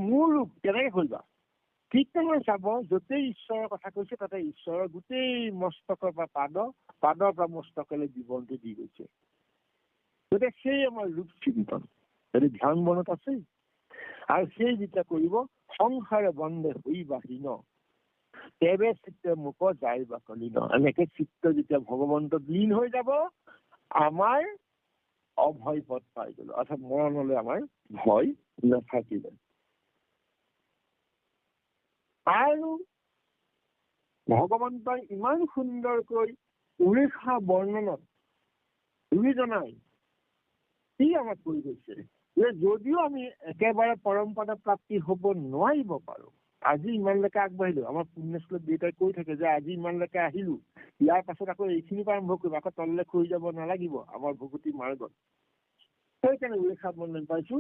Speaker 1: মোৰ ৰূপ কেনেকে কৰিবা? কীৰ্তনৰ চাব, যতেই ঈশ্বৰৰ কথা কৈছে তাতে ঈশ্বৰৰ গোটেই মস্তকৰ পৰা পাদৰ পৰা মস্তকলৈ জীৱনটো দি গৈছে। গতিকে সেই আমাৰ ৰূপ চিন্তন যদি ধ্যান মনত আছে, আৰু সেই যেতিয়া কৰিব, সংসাৰে বন্ধে হৈ বাহিন, তেৱে চিত্তে মুখ যায় বা কলিন। এনেকে চিত্ত যেতিয়া ভগৱন্তত লীন হৈ যাব, আমাৰ অভয় পথ পাই গলো, অৰ্থাৎ মৰণলৈ আমাৰ ভয় নাথাকিলে। আৰু ভগৱন্তই ইমান সুন্দৰকৈ উৰেষা বৰ্ণনত গুৰুজনাই কি আমাক কৈ গৈছে যে যদিও আমি একেবাৰে পৰম্পৰা প্ৰাপ্তি হব নোৱাৰিব পাৰো, আজি ইমানলৈকে আগবাঢ়িলো, আমাৰ পুণ্যশ্লোক দেউতাই কৈ থাকে যে আজি ইমানলৈকে আহিলো, ইয়াৰ পাছত আকৌ এইখিনিৰ পৰা আৰম্ভ কৰিম, আকৌ তললৈ হৈ যাব নালাগিব আমাৰ ভকতি মাৰ্গত। সেইকাৰণে উৰেষা বৰ্ণন পাইছো,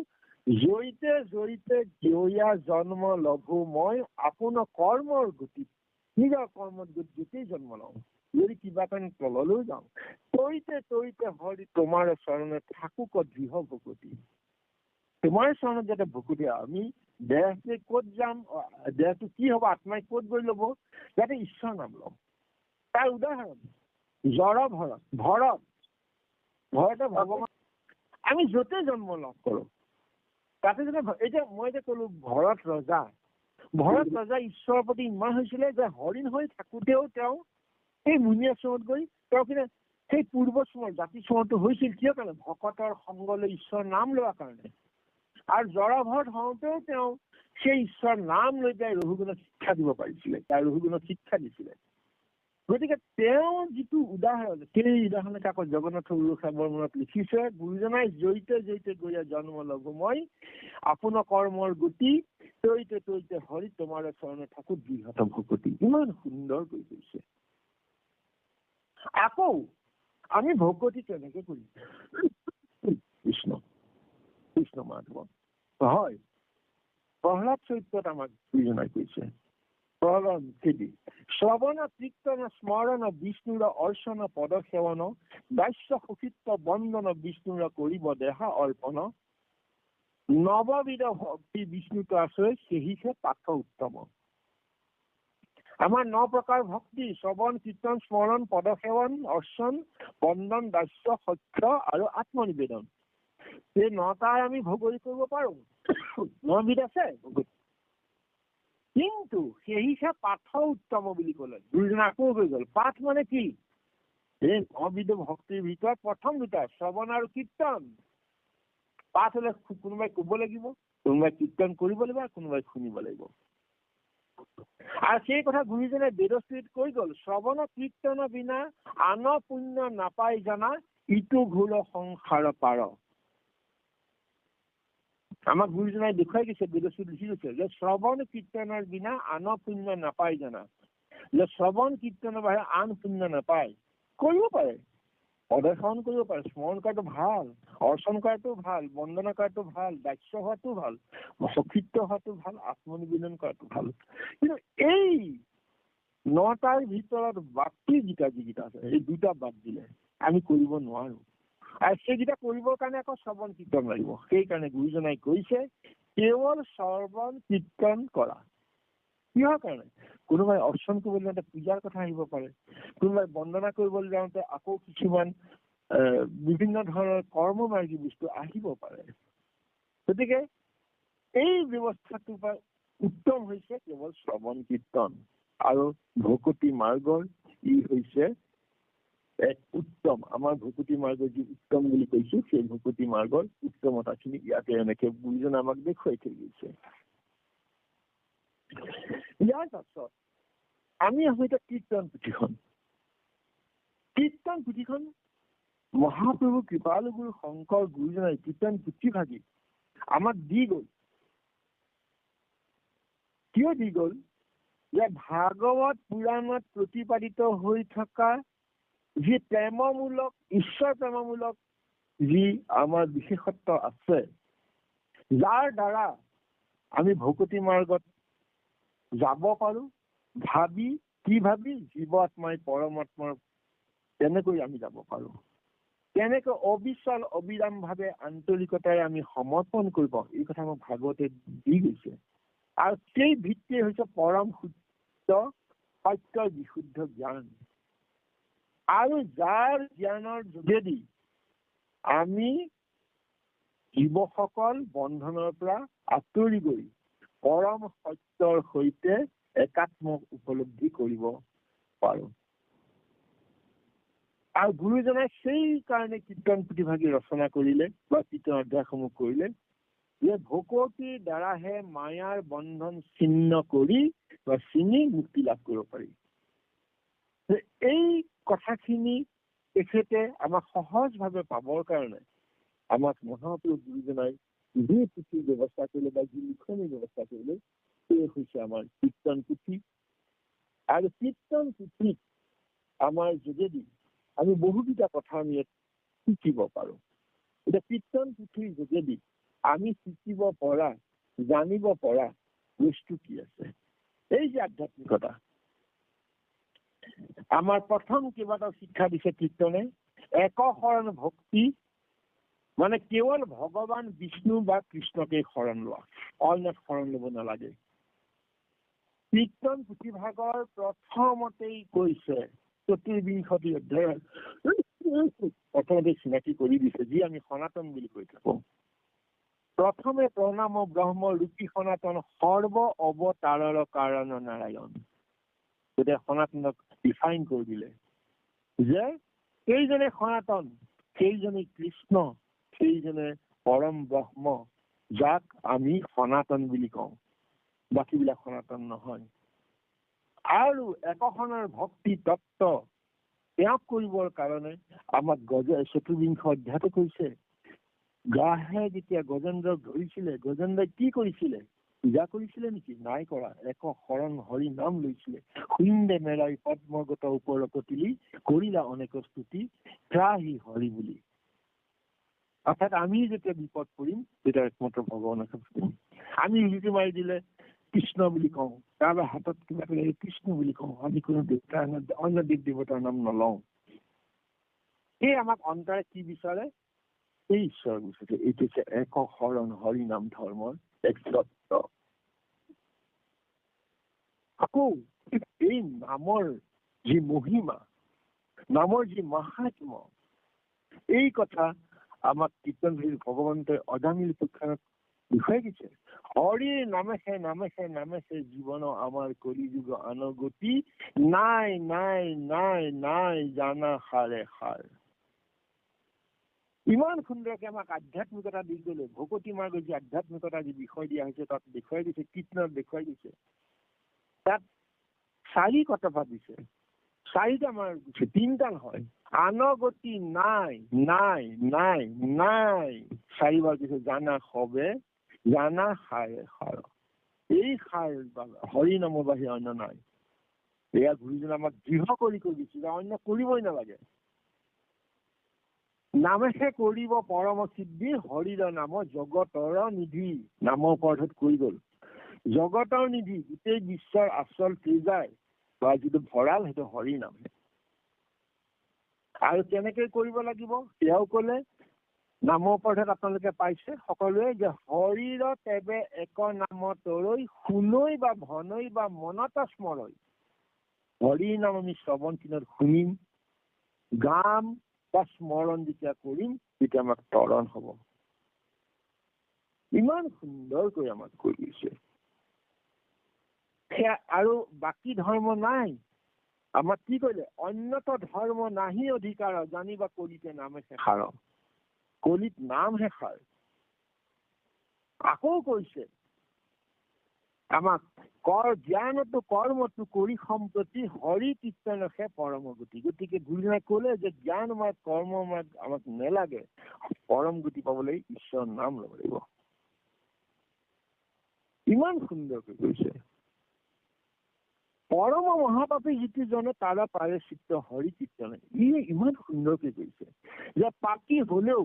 Speaker 1: জড়িতে জড়িতে জীয়া জন্ম লভো মই, আপোন কৰ্মৰ গতি, নিজৰ কৰ্মৰ গতিতেই জন্ম লওঁ। যদি কিবা কাৰণে তললৈ যাওঁ, তৰিতে তৰিতে হৰি তোমাৰ চৰণে থাকোক দৃঢ় ভকতি। তোমাৰ চৰণত যাতে ভকতি, আমি দেহটোৱে ক'ত যাম, দেহটো কি হব, আত্মাই ক'ত গৈ লব, যাতে ঈশ্বৰ নাম লওঁ। তাৰ উদাহৰণ ভৰতে ভগৱান, আমি য'তে জন্ম লাভ কৰো তাতে যদি, এতিয়া মই যে কলো ভৰত ৰজা ঈশ্বৰৰ প্ৰতি ইমান হৈছিলে যে হৰিণ হৈ থাকোতেও তেওঁ সেই মুনি আশ্ৰমত গৈ তেওঁ কিন্তু সেই পূৰ্ব স্মৰ জাতি স্মৰণটো হৈছিল। কিয় কাৰণে? ভকতৰ সংগলৈ ঈশ্বৰ নাম লোৱাৰ কাৰণে। আৰু জৰাভৰত হওঁতেও তেওঁ সেই ঈশ্বৰ নাম লৈ পেলাই ৰঘুগুণক শিক্ষা দিব পাৰিছিলে, তাৰ ৰঘুগুণক শিক্ষা দিছিলে। গতিকে তেওঁ যিটো উদাহৰণ, সেই উদাহৰণকে আকৌ জগন্নাথ উৰুষা বৰ্মনত লিখিছে, গুৰুজনাই জড়িতে জড়িতে গৈয়া জন্ম লভ মই, আপোন কৰ্মৰ গতি, তৰিতে তৰিতে হৰি তোমাৰ চৰণে থাকো দৃঢ়ত ভকতি। ইমান সুন্দৰ কৰি কৈছে। আকৌ আমি ভকতি কেনেকে কৰিম? কৃষ্ণ মাধৱ। হয়, প্ৰহ্লাদ চৰিত্ৰত আমাক গুৰুজনাই কৈছে, শ্ৰৱণ কীৰ্তন স্মৰণ বিষ্ণুৰ অৰ্চন পদ সেৱন, দাস্য সুচিত্ত বন্দন বিষ্ণুৰ কৰিব দেহা অৰ্পণ, নৱবিধ ভক্তি বিষ্ণুত আশ্ৰয় সেহিছে পাঠ উত্তম। আমাৰ 9 প্ৰকাৰ ভক্তি: শ্ৰৱণ, কীৰ্তন, স্মৰণ, পদসেৱন, অৰ্চন, বন্দন, দাস্য, সত্য আৰু আত্মনিবেদন। এই 9টাই আমি ভগৰি কৰিব পাৰো। 9 বিধ আছে ভগতি। কিন্তু সেই হিচাপ পাঠ উত্তম বুলি ক'লে দুইজনে আকৌ হৈ গ'ল। পাঠ মানে কি? এই 9 বিধ ভক্তিৰ ভিতৰত প্ৰথম 2টা শ্ৰৱণ আৰু কীৰ্তন। পাঠ হলে কোনোবাই ক'ব লাগিব, কোনোবাই কীৰ্তন কৰিব লাগিব, কোনোবাই শুনিব লাগিব। আৰু সেই কথা গুৰুজনে বেদশ্ৰীত কৈ গ'ল, শ্ৰৱণ কীৰ্তন বিনা আন পুণ্য নাপাই জানা, ইটো ঘোৰ সংসাৰ পাৰ। আমাক গুৰুজনাই দেখুৱাই গৈছে, বেদশ্ৰীত লিখি গৈছে যে শ্ৰৱণ কীৰ্তনৰ বিনা আন পুণ্য নাপাই জানা। যে শ্ৰৱণ কীৰ্তনৰ বাহিৰে আন পুণ্য নাপায়। কৰিব পাৰে, পদসেৱন কৰিব পাৰে, স্মৰণ কৰাটো ভাল, অৰ্চন কৰাটো ভাল, বন্দনা কৰাটো ভাল, দাস্য হোৱাটো ভাল, সক্ষিপ্ত হোৱাটো ভাল, আত্মনিবেদন কৰাটো ভাল। কিন্তু এই 9টাৰ ভিতৰত বাকী যিকেইটা আছে, এই 2টা বাদ দিলে আমি কৰিব নোৱাৰো। আৰু সেইকেইটা কৰিবৰ কাৰণে আকৌ শ্ৰৱণ কীৰ্তন লাগিব। সেইকাৰণে গুৰুজনাই কৈছে কেৱল শ্ৰৱণ কীৰ্তন কৰা। কিহৰ কাৰণে? কোনোবাই অৰ্চন কৰিবলৈ যাওঁতে পূজাৰ কথা আহিব পাৰে, কোনোবাই বন্দনা কৰিবলৈ যাওঁতে আকৌ কিছুমান বিভিন্ন ধৰণৰ কৰ্মমাৰ্গী বস্তু আহিব পাৰে। গতিকে এই ব্যৱস্থাটোৰ পৰা উত্তম হৈছে কেৱল শ্ৰৱণ কীৰ্তন। আৰু ভকতি মাৰ্গৰ ই হৈছে এক উত্তম, আমাৰ ভকতি মাৰ্গৰ যি উত্তম বুলি কৈছো, সেই ভকতি মাৰ্গৰ উত্তমতাখিনি ইয়াতে এনেকে গুৰুজনে আমাক দেখুৱাই থৈ গৈছে। ইয়াৰ পাছত আমি আহো এতিয়া কীৰ্তন পুথিখন। কীৰ্তন পুথিখন মহাপ্ৰভু কৃপালু গুৰু শংকৰ গুৰুজনাই কীৰ্তন পুথিভাগি আমাক দি গ'ল। কিয় দি গ'ল? যে ভাগৱত পুৰাণত প্ৰতিপাদিত হৈ থকা যি প্ৰেমমূলক, ঈশ্বৰ প্ৰেমমূলক যি আমাৰ বিশেষত্ব আছে, যাৰ দ্বাৰা আমি ভকতি মাৰ্গত যাব পাৰো, ভাবি জীৱ আত্মাই পৰমাত্মাৰ তেনেকৈ আমি যাব পাৰো। কেনেকৈ অবিচল অবিৰাম ভাৱে আন্তৰিকতাৰে আমি সমৰ্পণ কৰিব, এই কথা আমাক ভাগৱতে দি গৈছে। আৰু সেই ভিত্তিয়ে হৈছে পৰম শুদ্ধ সত্যৰ বিশুদ্ধ জ্ঞান। আৰু যাৰ জ্ঞানৰ যোগেদি আমি জীৱসকল বন্ধনৰ পৰা আঁতৰি গৈ পৰম সত্যৰ সৈতে একাত্ম উপলব্ধি কৰিব পাৰো। আৰু গুৰুজনাই সেই কাৰণে কীৰ্তন পুথিভাগি ৰচনা কৰিলে বা কীৰ্তন অধ্যায়সমূহ কৰিলে যে ভকতিৰ দ্বাৰাহে মায়াৰ বন্ধন ছিন্ন কৰি বা ছিঙি মুক্তি লাভ কৰিব পাৰি। এই কথাখিনি তেখেতে আমাক সহজভাৱে পাবৰ কাৰণে আমাক মহাপ্ৰভু গুৰুজনাই যি পুথিৰ ব্যৱস্থা কৰিলে বা যি লিখনিৰ ব্যৱস্থা কৰিলে, সেই হৈছে আমাৰ কীৰ্তন পুথি। আৰু কীৰ্তন পুথিত আমাৰ যোগেদি আমি বহুকেইটা কথা আমি শিকিব পাৰো। এতিয়া কীৰ্তন পুথিৰ যোগেদি আমি শিকিব পৰা, জানিব পৰা বস্তু কি আছে? এই যে আধ্যাত্মিকতা, আমাৰ প্ৰথম কেইবাটাও শিক্ষা দিছে কীৰ্তনে। একশৰণ ভক্তি মানে কেৱল ভগৱান বিষ্ণু বা কৃষ্ণকে শৰণ লোৱা, অন্য শৰণ লব নালাগে। কীৰ্তন পুথিভাগৰ প্ৰথমতেই কৈছে, চতুৰ্বিংশতি অধ্যায় প্ৰথমতে চিনাকি কৰি দিছে, যি আমি সনাতন বুলি কৈ থাকো। প্ৰথমে প্ৰণাম ব্ৰহ্ম ৰূপী সনাতন, সৰ্ব অৱতাৰৰ কাৰণ নাৰায়ণ। তেতিয়া সনাতনক ডিফাইন কৰি দিলে যে সেইজনে সনাতন, সেইজনে কৃষ্ণ, সেইজনে পৰম ব্ৰহ্ম, যাক আমি সনাতন বুলি কওঁ, বাকীবিলাক সনাতন নহয়। আৰু একশৰণৰ ভক্তি তত্ত্ব ত্যাগ কৰিবৰ কাৰণে আমাক চতুৰ্বিংশ অধ্যায়তে কৈছে, গাহে যেতিয়া গজেন্দ্ৰক ধৰিছিলে, গজেন্দ্ৰই কি কৰিছিলে? পূজা কৰিছিলে নেকি? নাই কৰা। শৰণ হৰি নাম লৈছিলে। শুইন্দে মেলাই পদ্মগত ওপৰত তুলি, কৰিলা অনেক স্তুতি, ত্ৰাহি হৰি বুলি। অৰ্থাৎ আমি যেতিয়া বিপদ পৰিম তেতিয়া একমাত্ৰ ভগৱানকে ফুটিম। আমি হুজুকি মাৰি দিলে কৃষ্ণ বুলি কওঁ, কাৰোবাৰ হাতত কিবা কৰিলে কৃষ্ণ বুলি কওঁ, আমি কোনো দেৱতাৰ অন্য দেৱ দেৱতাৰ নাম নলওঁ। এই আমাক অন্তৰে কি বিচাৰে? এই ঈশ্বৰ বিচাৰে। এইটো হৈছে একশৰণ হৰি নাম ধৰ্মৰ এক তত্ত্ব। আকৌ এই নামৰ যি মহিমা, নামৰ যি মাহাত্ম্য, এই কথা আমাক কীৰ্তন ভগৱন্তই অজামিল পুক্ষানত বিষয়ে দিছে। হৰিৰ নামেহে নামেহে নামেহে জীৱন আমাৰ কলিযুগ আনগতি, নাই নাই নাই নাই জানা সাৰে সাৰ। ইমান সুন্দৰকে আমাক আধ্যাত্মিকতা দি গলে, ভকতি মাৰ্গৰ যি আধ্যাত্মিকতা যি বিষয় দিয়া হৈছে তাত দেখুৱাই দিছে, কীৰ্তনত দেখুৱাই দিছে। তাত 4 কথা ভাবিছে, 4টা মাৰ্গ দিছে, 3টা নহয়। আনগতি নাই নাই নাই নাই 4বাৰ দিছে, জানা সবে জানা সাৰে সাৰ। এই সাৰ হৰি নামৰ বাহিৰে অন্য নাই। এয়া গুৰুজনে আমাক দৃঢ় কৰি দিছে যে অন্য কৰিবই নালাগে। নামেহে কৰিব পৰম সিদ্ধি, হৰিৰ নাম জগতৰ নিধি। নামৰ ওপৰত কৈ গল। জগতৰ নিধি, গোটেই বিশ্বৰ আচল তেজাই বা যিটো ভঁৰাল, সেইটো হৰি নাম। আৰু কেনেকে কৰিব লাগিব সেয়াও কলে। নামৰ ওপৰত আপোনালোকে পাইছে সকলোৱে যে হৰিৰ তেবে এক নাম তৰৈ, শুনৈ বা ভনৈ বা মনত স্মৰৈ। হৰিৰ নাম আমি শ্ৰৱণ কীৰ্তনত শুনিম, গাম বা স্মৰণ যেতিয়া কৰিম তেতিয়া আমাক তৰণ হব। ইমান সুন্দৰকৈ আমাক কৈ দিছে। সেয়া আৰু বাকী ধৰ্ম নাই। আমাক কি কৰিলে? অন্যত ধৰ্ম নাহি অধিকাৰ, জানিবা কলিতে নামেহে সাৰ। কলিত নামহে সাৰ। আকৌ কৈছে আমাক জ্ঞানতো কৰ্মটো কৰি সম্প্ৰতি, হৰি কীৰ্তনহে পৰম গতি। গতিকে গুৰুজনাই কলে যে জ্ঞান মাৰ্গ কৰ্ম মাৰ্গ আমাক নেলাগে, পৰম গতি পাবলৈ ঈশ্বৰৰ নাম লব লাগিব। ইমান সুন্দৰকৈ কৈছে। পৰম মহাপাপী যিটো জনে তাৰা পাৰে চিত্ত হৰি কীৰ্তনে। ই ইমান সুন্দৰকৈ কৈছে যে পাপী হলেও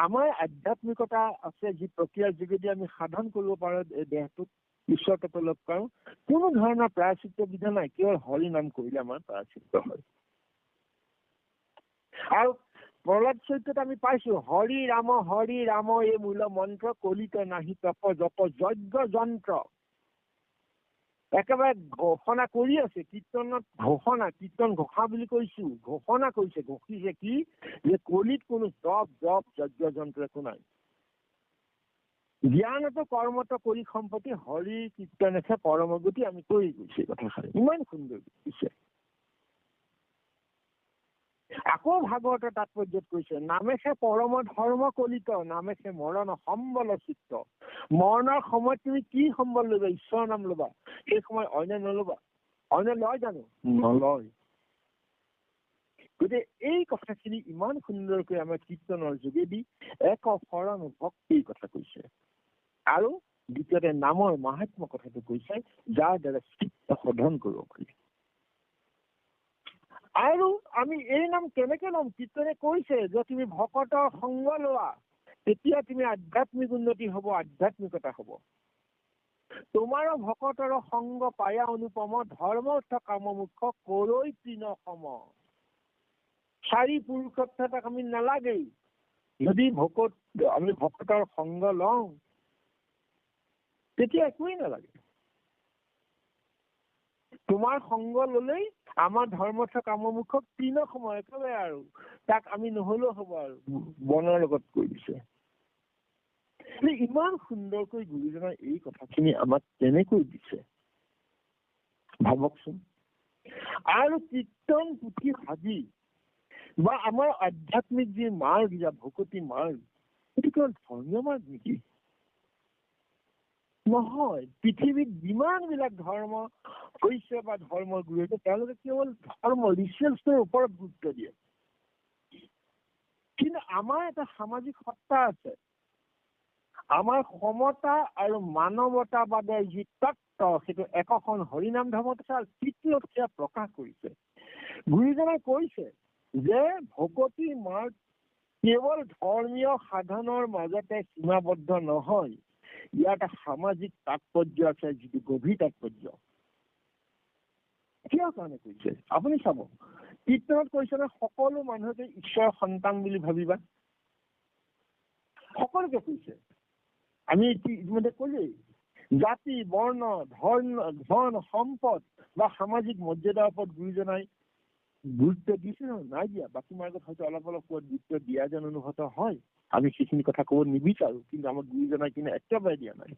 Speaker 1: আমাৰ আধ্যাত্মিকতা আছে, যি প্ৰক্ৰিয়াৰ যোগেদি আমি সাধন কৰিব পাৰো এই দেহটোক ঈশ্বৰ তত্ব লাভ পাওঁ। কোনো ধৰণৰ প্ৰায়শ্চিত্ত বিধা নাই, কেৱল হৰি নাম কৰিলে আমাৰ প্ৰায়শ্চিত্ত হয়। আৰু প্ৰহ্লাদ চৰিত্ৰত আমি পাইছো, হৰি ৰাম এই মূল মন্ত্ৰ, কলিত নাহি তপ জপ যজ্ঞ যন্ত্ৰ। একেবাৰে ঘোষণা কৰি আছে কীৰ্তনত, কীৰ্তন ঘোষা বুলি কৈছো, ঘোষণা কৰিছে, ঘোষিছে কি যে কলিত কোনো জপ যজ্ঞ যন্ত্ৰ একো নাই। জ্ঞানতো কৰ্মতো কৰি সম্পত্তি, হৰি কীৰ্তনেহে পৰম গতি। আমি কৰি গৈছে কথাষাৰি, ইমান সুন্দৰ কৈছে। আকৌ ভাগৱতৰ তাৎপৰ্যত কৈছে, নামেহে পৰম ধৰ্ম কলিত, নামেহে মৰণ সম্বল চিত্ত। মৰণৰ সময়ত তুমি কি সম্বল ল'বা? ঈশ্বৰৰ নাম ল'বা। সেই সময় অন্য নল'বা। অন্য লয় জানো? নলয়। গতিকে এই কথাখিনি ইমান সুন্দৰকৈ আমাৰ কীৰ্তনৰ যোগেদি এক শৰণ ভক্তিৰ কথা কৈছে। আৰু দ্বিতীয়তে নামৰ মাহাত্ম্য কথাটো কৈছে, যাৰ দ্বাৰা চিত্ত শোধন কৰিব পাৰি। আৰু আমি এই নাম কেনেকে ল'ম? কীৰ্তনে কৈছে যে তুমি ভকতৰ সংগ লোৱা, তেতিয়া তুমি আধ্যাত্মিক উন্নতি হব, আধ্যাত্মিকতা হব। তোমাৰো ভকতৰ সংগ পায়া অনুপম, ধৰ্ম কাম মুখ্য কৰৈ তৃণ সম। 4 পুৰুষত্বতাক আমি নালাগেই। যদি আমি ভকতৰ সংগ লওঁ তেতিয়া একোৱেই নালাগে। তোমাৰ সংগ ললেই আমাৰ ধৰ্মৰ্থ কামমুখক 3 সময় একেবাৰে আৰু তাক আমি নহলেও হব আৰু বনৰ লগত কৈ দিছে। ইমান সুন্দৰকৈ গুৰুজনাই এই কথাখিনি আমাক তেনেকৈ দিছে, ভাবকচোন। আৰু কীৰ্তন পুথি সাজি বা আমাৰ আধ্যাত্মিক যি মাৰ্গ, ভকতি মাৰ্গ, এইটো কেৱল ধৰ্মীয় মাৰ্গ নেকি? নহয়। পৃথিৱীত যিমান বিলাক ধৰ্ম হৈছে বা ধৰ্মৰ গুৰু হৈছে, তেওঁলোকে কেৱল ধৰ্ম ৰিচুৱেলছৰ ওপৰত গুৰুত্ব দিয়ে। কিন্তু আমাৰ এটা সামাজিক সত্তা আছে। আমাৰ সমতা আৰু মানৱতাবাদৰ যি তত্ত্ব, সেইটো একখন হৰিনাম ধৰ্মত আছে। আৰু তৃতীয়ত সেয়া প্ৰকাশ কৰিছে। গুৰুজনাই কৈছে যে ভকতি মাৰ্গ কেৱল ধৰ্মীয় সাধনৰ মাজতে সীমাবদ্ধ নহয়, ইয়াত সামাজিক তাৎপৰ্য আছে, যিটো গভীৰ তাৎপৰ্য। কিয় কাৰণে কৈছে আপুনি চাব, কীৰ্তনত কৈছে যে সকলো মানুহকে ঈশ্বৰৰ সন্তান বুলি ভাবিবা। সকলোকে কৈছে। আমি ইতিমধ্যে কলোৱেই জাতি, বৰ্ণ, ধন, সম্পদ বা সামাজিক মৰ্যাদাৰ ওপৰত গুৰুজনাই গুৰুত্ব দিছে নাই দিয়া? বাকী মাৰ্গত হয়তো অলপ অলপ গুৰুত্ব দিয়া যেন অনুভূত হয়। আমি সেইখিনি কথা ক'ব নিবিচাৰো, কিন্তু আমাৰ গুৰুজনাই কিন্তু একেবাৰে দিয়া নাই।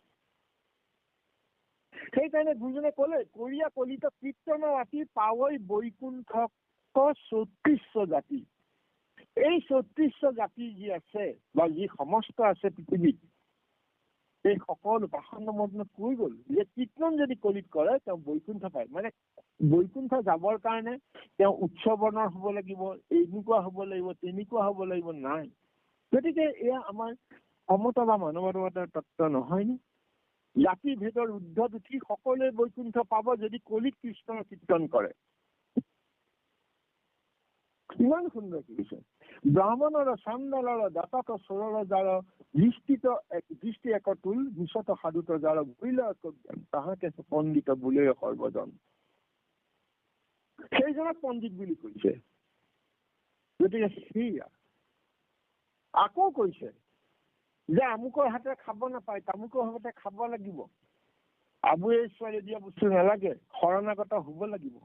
Speaker 1: সেইকাৰণে গুৰুজনে ক'লে, কৰিয়া কলিত কীৰ্তন ৰাতি পাৱৈ বৈকুণ্ঠ 34 জাতি। এই 34 জাতি যি আছে বা যি সমস্ত আছে পৃথিৱীত, এই সকলো ৫ নম্বৰত কৈ গ'ল যে কীৰ্তন যদি কলিত কৰে তেওঁ বৈকুণ্ঠ পায়। মানে বৈকুণ্ঠ যাবৰ কাৰণে তেওঁ উচ্চ বৰ্ণৰ হ'ব লাগিব, এনেকুৱা হ'ব লাগিব, তেনেকুৱা হ'ব লাগিব, নাই। গতিকে এয়া আমাৰ সমতা বা মানৱতাৰ তত্ত্ব নহয়নে? জাতি ভেদৰ ঊৰ্ধত উঠি সকলোৱে বৈকুণ্ঠ পাব যদি কলিত কৃষ্ণৰ কীৰ্তন কৰে। ইমান সুন্দৰ কৰিছে। ব্ৰাহ্মণৰ, চাণ্ডালৰ, দাতাক, চোৰৰ যাৰ দৃষ্টি একতুল, নিচত সাধুত যাৰ ভুল তাহাকে পণ্ডিত বোলে সৰ্বজন। সেইজনক পণ্ডিত বুলি কৈছে। গতিকে সেয়া আকৌ কৈছে যে আমুকৰ হাতে খাব নাপায়, তামুকৰ হাতে খাব লাগিব, আবুৱে ছোৱালী দিয়া বস্তু নালাগে, শৰণাগত হ'ব লাগিব,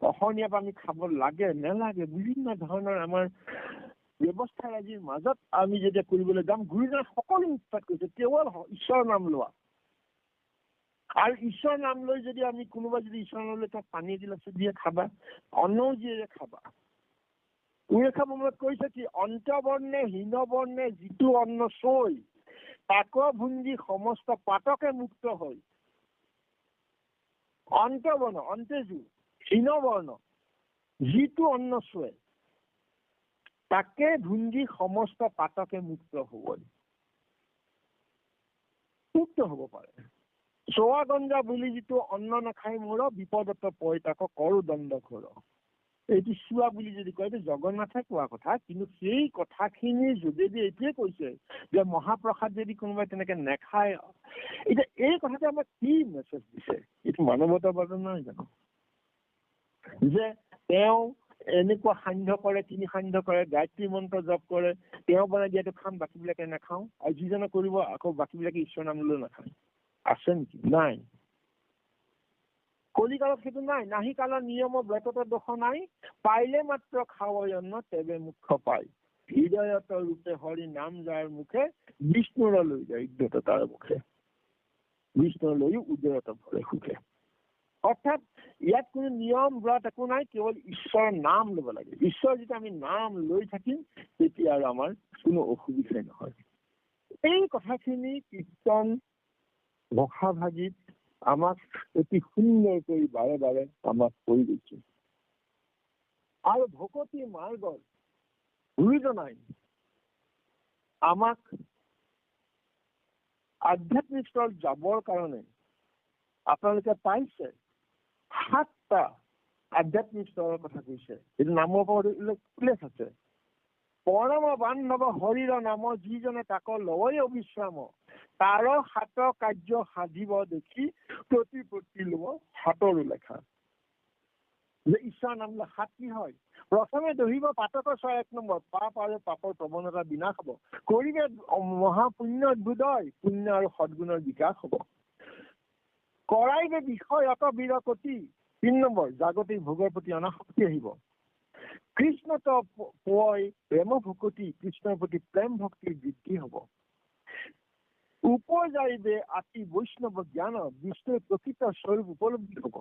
Speaker 1: অসমীয়া আমি খাব লাগে নালাগে, বিভিন্ন ধৰণৰ আমাৰ ব্যৱস্থাৰাজিৰ মাজত আমি যেতিয়া কৰিবলৈ যাম, গুৰুজনাই সকলো উৎপাত কৰিছে। কেৱল ঈশ্বৰৰ নাম লোৱা, আৰু ঈশ্বৰৰ নাম লৈ যদি আমি কোনোবা যদি ঈশ্বৰৰ নাম লৈ তাক পানী এগিলাচ দিয়ে খাবা, অন্নও যিয়ে খাবা। উৰেখা মনত কৈছে কি, অন্তবৰ্ণে হীনবৰ্ণে যিটো অন্ন চৈ, তাক ভুঞ্জি সমস্ত পাতকে মুক্ত হৈ। অন্তবৰ্ণ, অন্তেজু, হীনবৰ্ণ যিটো অন্ন চুৱে তাকে ভুঞ্জি সমস্ত পাতকে মুক্ত হ'ব, মুক্ত হ'ব পাৰে। চোৱা গঞ্জা বুলি যিটো অন্ন নাখাই মোৰ, বিপদত পৰে তাক কৰো দণ্ড ঘোৰ। এইটো চোৱা বুলি যদি কয়, এইটো জগন্নাথে কোৱা কথা, কিন্তু সেই কথাখিনিৰ যোগেদি এইটোৱে কৈছে যে মহাপ্ৰসাদ যদি কোনোবাই তেনেকে নেখায়, এতিয়া এই কথাটো আমাক কি মেছেজ দিছে? এইটো মানৱতাবাদ নহয় জানো? যে তেওঁ এনেকুৱা সাধ্য কৰে, 3 সাধ্য কৰে, গায়ত্ৰী মন্ত্ৰ জপ কৰে, তেওঁ বনাই দিয়াটো খাম, বাকীবিলাকে নাখাওঁ, আৰু যিজনে কৰিব আকৌ বাকীবিলাকে ঈশ্বৰ নাম লৈ নাখায়। আছে নেকি? নাই। কলিকালত সেইটো নাই। নাহি কালৰ নিয়ম ব্ৰতত দোষ নাই, পাইলে মাত্ৰ খাৱৈ অন্ন তেবে মুখ্য পায়। হৃদয়ত ৰূপে হৰি নাম যাৰ মুখে, বিষ্ণুৰ লৈ যায় উদ্যত তাৰ মুখে। বিষ্ণুৰ লৈও উদয়ত ভৰে সুখে। অৰ্থাৎ ইয়াত কোনো নিয়ম ব্ৰত একো নাই, কেৱল ঈশ্বৰৰ নাম ল'ব লাগে। ঈশ্বৰ যেতিয়া আমি নাম লৈ থাকিম, তেতিয়া আৰু আমাৰ কোনো অসুবিধাই নহয়। এই কথাখিনি কীৰ্তন ঘোষাভাগীত আমাক অতি সুন্দৰকৈ বাৰে বাৰে আমাক কৈ গৈছে। আৰু ভকতি মাৰ্গৰ গুৰুজনাই আমাক আধ্যাত্মিক স্তৰত যাবৰ কাৰণে আপোনালোকে পাইছে 7টা আধ্যাত্মিক স্তৰৰ কথা কৈছে। এইটো নামৰ পৰা উল্লেখ আছে। পৰম বান্ধৱ হৰিৰ নাম যিজনে তাক লয় অবিশ্ৰাম, তাৰ 7 কাৰ্য সাধিব দেখি প্ৰতিপত্তি লব 7ৰো লেখা। যে ঈশ্বৰৰ নাম 7 কি হয়? প্ৰথমে দহিব পাতক 1 নম্বৰ, পাপ আৰু পাপৰ প্ৰৱণতা বিনাশ হব। কৰিলে মহাপুণ্য উদ্বোধয়, পুণ্য আৰু সদ্গুণৰ বিকাশ হব। কৰাইবে বিষয় অত বিৰকতি, 3 নম্বৰ, জাগতিক ভোগৰ প্ৰতি অনাসক্তি আহিব। কৃষ্ণত পয় প্ৰেম ভকতি, কৃষ্ণৰ প্ৰতি প্ৰেম ভক্তিৰ বৃদ্ধি হব। উপযাইবে আতি বৈষ্ণৱ জ্ঞান, বিষ্ণুৰ প্ৰকৃত স্বৰূপ উপলব্ধি হব।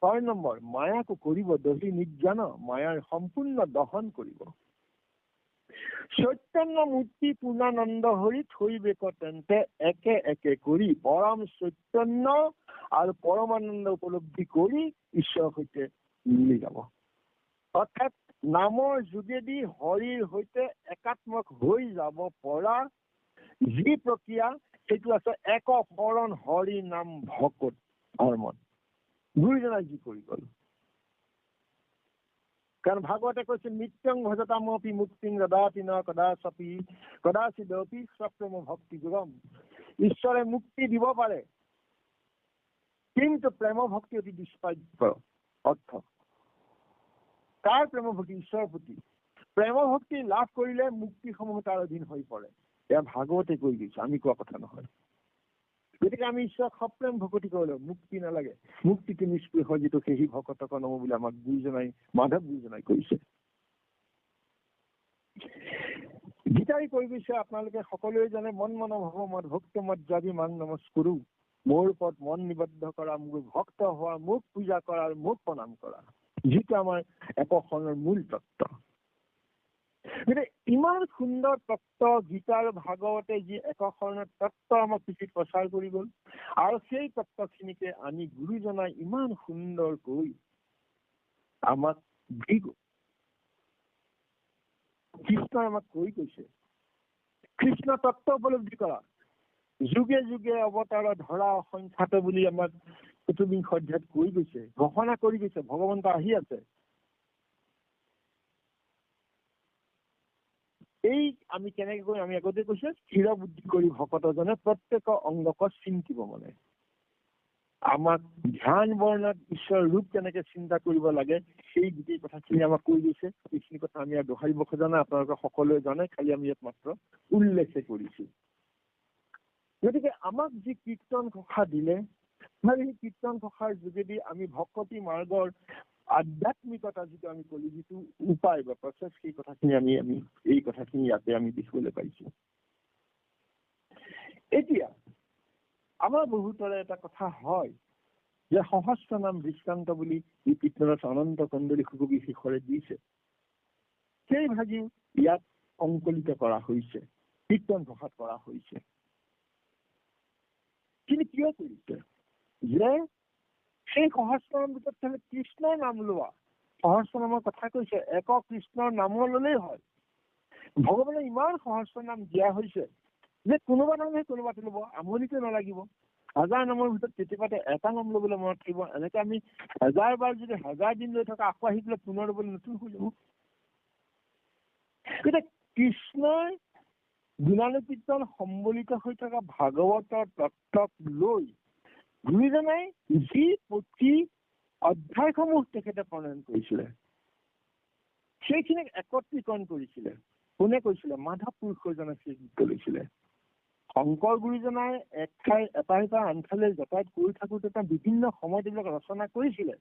Speaker 1: 6 নম্বৰ, মায়াকো কৰিব দহি নিজ্ঞান, মায়াৰ সম্পূৰ্ণ দহন কৰিব। চৈতন্য মূৰ্তি পূৰ্ণানন্দ হৰি থৈবে তেন্তে একে একে কৰি, পৰম চৈতন্য আৰু পৰমানন্দ উপলব্ধি কৰি ঈশ্বৰৰ সৈতে মিলি যাব। অৰ্থাৎ নামৰ যোগেদি হৰিৰ সৈতে একাত্মক হৈ যাব পৰা যি প্ৰক্ৰিয়া, সেইটো আছে এক শৰণ হৰি নাম ভকত ধৰ্মত। গুৰুজনাই যি কৰি গল। কাৰণ ভাগৱতে কৈছে, নিত্যং ভজতামপি মুক্তিং দদাতি ন কদাচপি কদাচিদপি সপ্তম ভক্তি যোগম। ঈশ্বৰে মুক্তি দিব পাৰে, কিন্তু প্ৰেম ভক্তি অতি দুষ্পাদ্য অৰ্থ। কাৰ প্ৰেম ভক্তি? ঈশ্বৰৰ প্ৰতি। প্ৰেম ভক্তি লাভ কৰিলে মুক্তিসমূহ তাৰ অধীন হৈ পৰে। এয়া ভাগৱতে কৈ গৈছে, আমি কোৱা কথা নহয়। গতিকে আমি ঈশ্বৰক সপ্ৰেম ভকতি কৰিলো, মুক্তি নালাগে, মুক্তিটো নিষ্পৃহ যিটো সেই ভকতক নম বুলি আমাক গুৰুজনাই মাধৱ গুৰুজনাই কৈছে। গীতাই কৈ গৈছে, আপোনালোকে সকলোৱে জানে, মন মন ভৱ মত ভক্ত মত যাবি মান নমস্কৰো, মোৰ ওপৰত মন নিবদ্ধ কৰা, মোৰ ভক্ত হোৱা, মোক পূজা কৰা আৰু মোক প্ৰণাম কৰা, যিটো আমাৰ একশৰণৰ মূল তত্ত্ব। গতিকে ইমান সুন্দৰ তত্ত্ব গীতা আৰু ভাগৱতে যি একশৰণৰ তত্ত্ব আমাক পৃথিৱীত প্ৰচাৰ কৰি গল, আৰু সেই তত্ত্বখিনিকে আমি গুৰুজনাই ইমান সুন্দৰকৈ আমাক দি গল। কৃষ্ণই আমাক কৈ গৈছে, কৃষ্ণ তত্ত্ব উপলব্ধি কৰা, যুগে যুগে অৱতাৰ ধৰা অসংখ্যাত বুলি আমাক ৪বিংশ অধ্যায়ত কৈ গৈছে, ঘোষণা কৰি গৈছে, ভগৱন্ত আহি আছে। এই আমি কেনেকে কৰিম, আমি আগতে কৈছে, স্থিৰ বুদ্ধি কৰি ভকতজনে প্ৰত্যেক অংগক চিন্তিব, মানে আমাক ধ্যান বৰ্ণত ঈশ্বৰৰ ৰূপ কেনেকে চিন্তা কৰিব লাগে, সেই গোটেই কথাখিনি আমাক কৈ গৈছে। এইখিনি কথা আমি আৰু দোহাৰিব খোজা নাই, আপোনালোকে সকলোৱে জানে, খালি আমি ইয়াত মাত্ৰ উল্লেখে কৰিছো। গতিকে আমাক যি কীৰ্তন ঘোষা দিলে, সেই কীৰ্তন ঘোষাৰ যোগেদি আমি ভকতি মাৰ্গৰ আধ্যাত্মিকতা যিটো আমি কলো, যিটো উপায় বা প্ৰচেছ, সেই কথাখিনি আমি এই কথাখিনি ইয়াতে আমি দেখিবলৈ পাইছো। এতিয়া আমাৰ বহুতৰে এটা কথা হয় যে সহস্ৰ নাম দৃষ্টান্ত বুলি এই কীৰ্তনত অনন্ত কন্দলী সুকবি শেষৰে দিছে, সেই ভাগিও ইয়াত সংকলিত কৰা হৈছে, কীৰ্তন ঘোষাত কৰা হৈছে। কিন্তু কিয় কৰিছে? যে সেই সহস্ৰ নাম ভিতৰত খালি কৃষ্ণৰ নাম লোৱা, সহস্ৰ নামৰ কথা কৈছে, এক কৃষ্ণৰ নাম ললেই হয়। ভগৱানে ইমান সহস্ৰ নাম দিয়া হৈছে যে কোনোবা নামহে কোনোবাটো ল'ব, আমনিটো নালাগিব। 1000 নামৰ ভিতৰত কেতিয়াবাতে এটা নাম ল'বলৈ মনত থাকিব, এনেকে আমি 1000 বাৰ যদি 1000 দিন লৈ থকা, আকৌ আহি পেলাই পুনৰ ল'বলৈ নতুন হৈ যাব। গতিকে কৃষ্ণই গুণানুকীৰ্তন সম্বলিত হৈ থকা ভাগৱতৰ তত্ত্বক লৈ গুৰুজনাই যি পুথি অধ্যায়সমূহ তেখেতে প্ৰণয়ন কৰিছিলে, সেইখিনিক একত্ৰীকৰণ কৰিছিলে। কোনে কৈছিলে? মাধৱ পুৰুষজনে সেই গীত লৈছিলে। শংকৰ গুৰুজনাই এটা আনফালে যাতায়াত কৰি থাকোতে তেওঁ বিভিন্ন সময়ত এইবিলাক ৰচনা কৰিছিলে,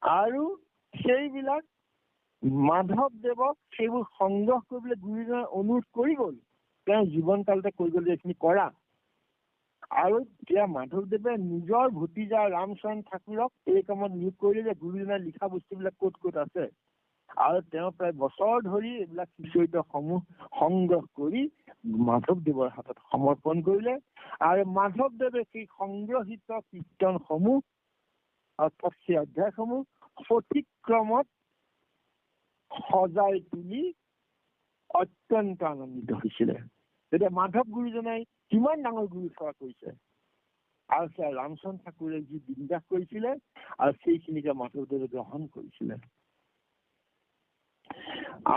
Speaker 1: আৰু সেইবিলাক মাধৱদেৱক সেইবোৰ সংগ্ৰহ কৰিবলৈ গুৰুজনাই অনুৰোধ কৰি গল, তেওঁ জীৱন কালতে কৈ গল যে এইখিনি কৰা। আৰু এতিয়া মাধৱদেৱে নিজৰ ভতিজা ৰামচৰণ ঠাকুৰক এই কামত নিয়োগ কৰিলে যে গুৰুজনাই লিখা বস্তুবিলাক ক'ত ক'ত আছে, আৰু তেওঁ প্ৰায় বছৰ ধৰি এইবিলাক সিঁচৰিত সমূহ সংগ্ৰহ কৰি মাধৱদেৱৰ হাতত সমৰ্পণ কৰিলে। আৰু মাধৱদেৱে সেই সংগ্ৰহিত কীৰ্তনসমূহ অৰ্থাৎ সেই অধ্যায়সমূহ সঠিক ক্ৰমত সজাই তুলি অত্যন্ত আনন্দিত হৈছিলে। তেতিয়া মাধৱ গুৰুজনাই কিমান ডাঙৰ গুৰু সেৱা কৰিছে, আৰু সেয়া ৰামচৰণ ঠাকুৰে যি বিন্যাস কৰিছিলে, আৰু সেইখিনিকে মাধৱদেৱে গ্ৰহণ কৰিছিলে।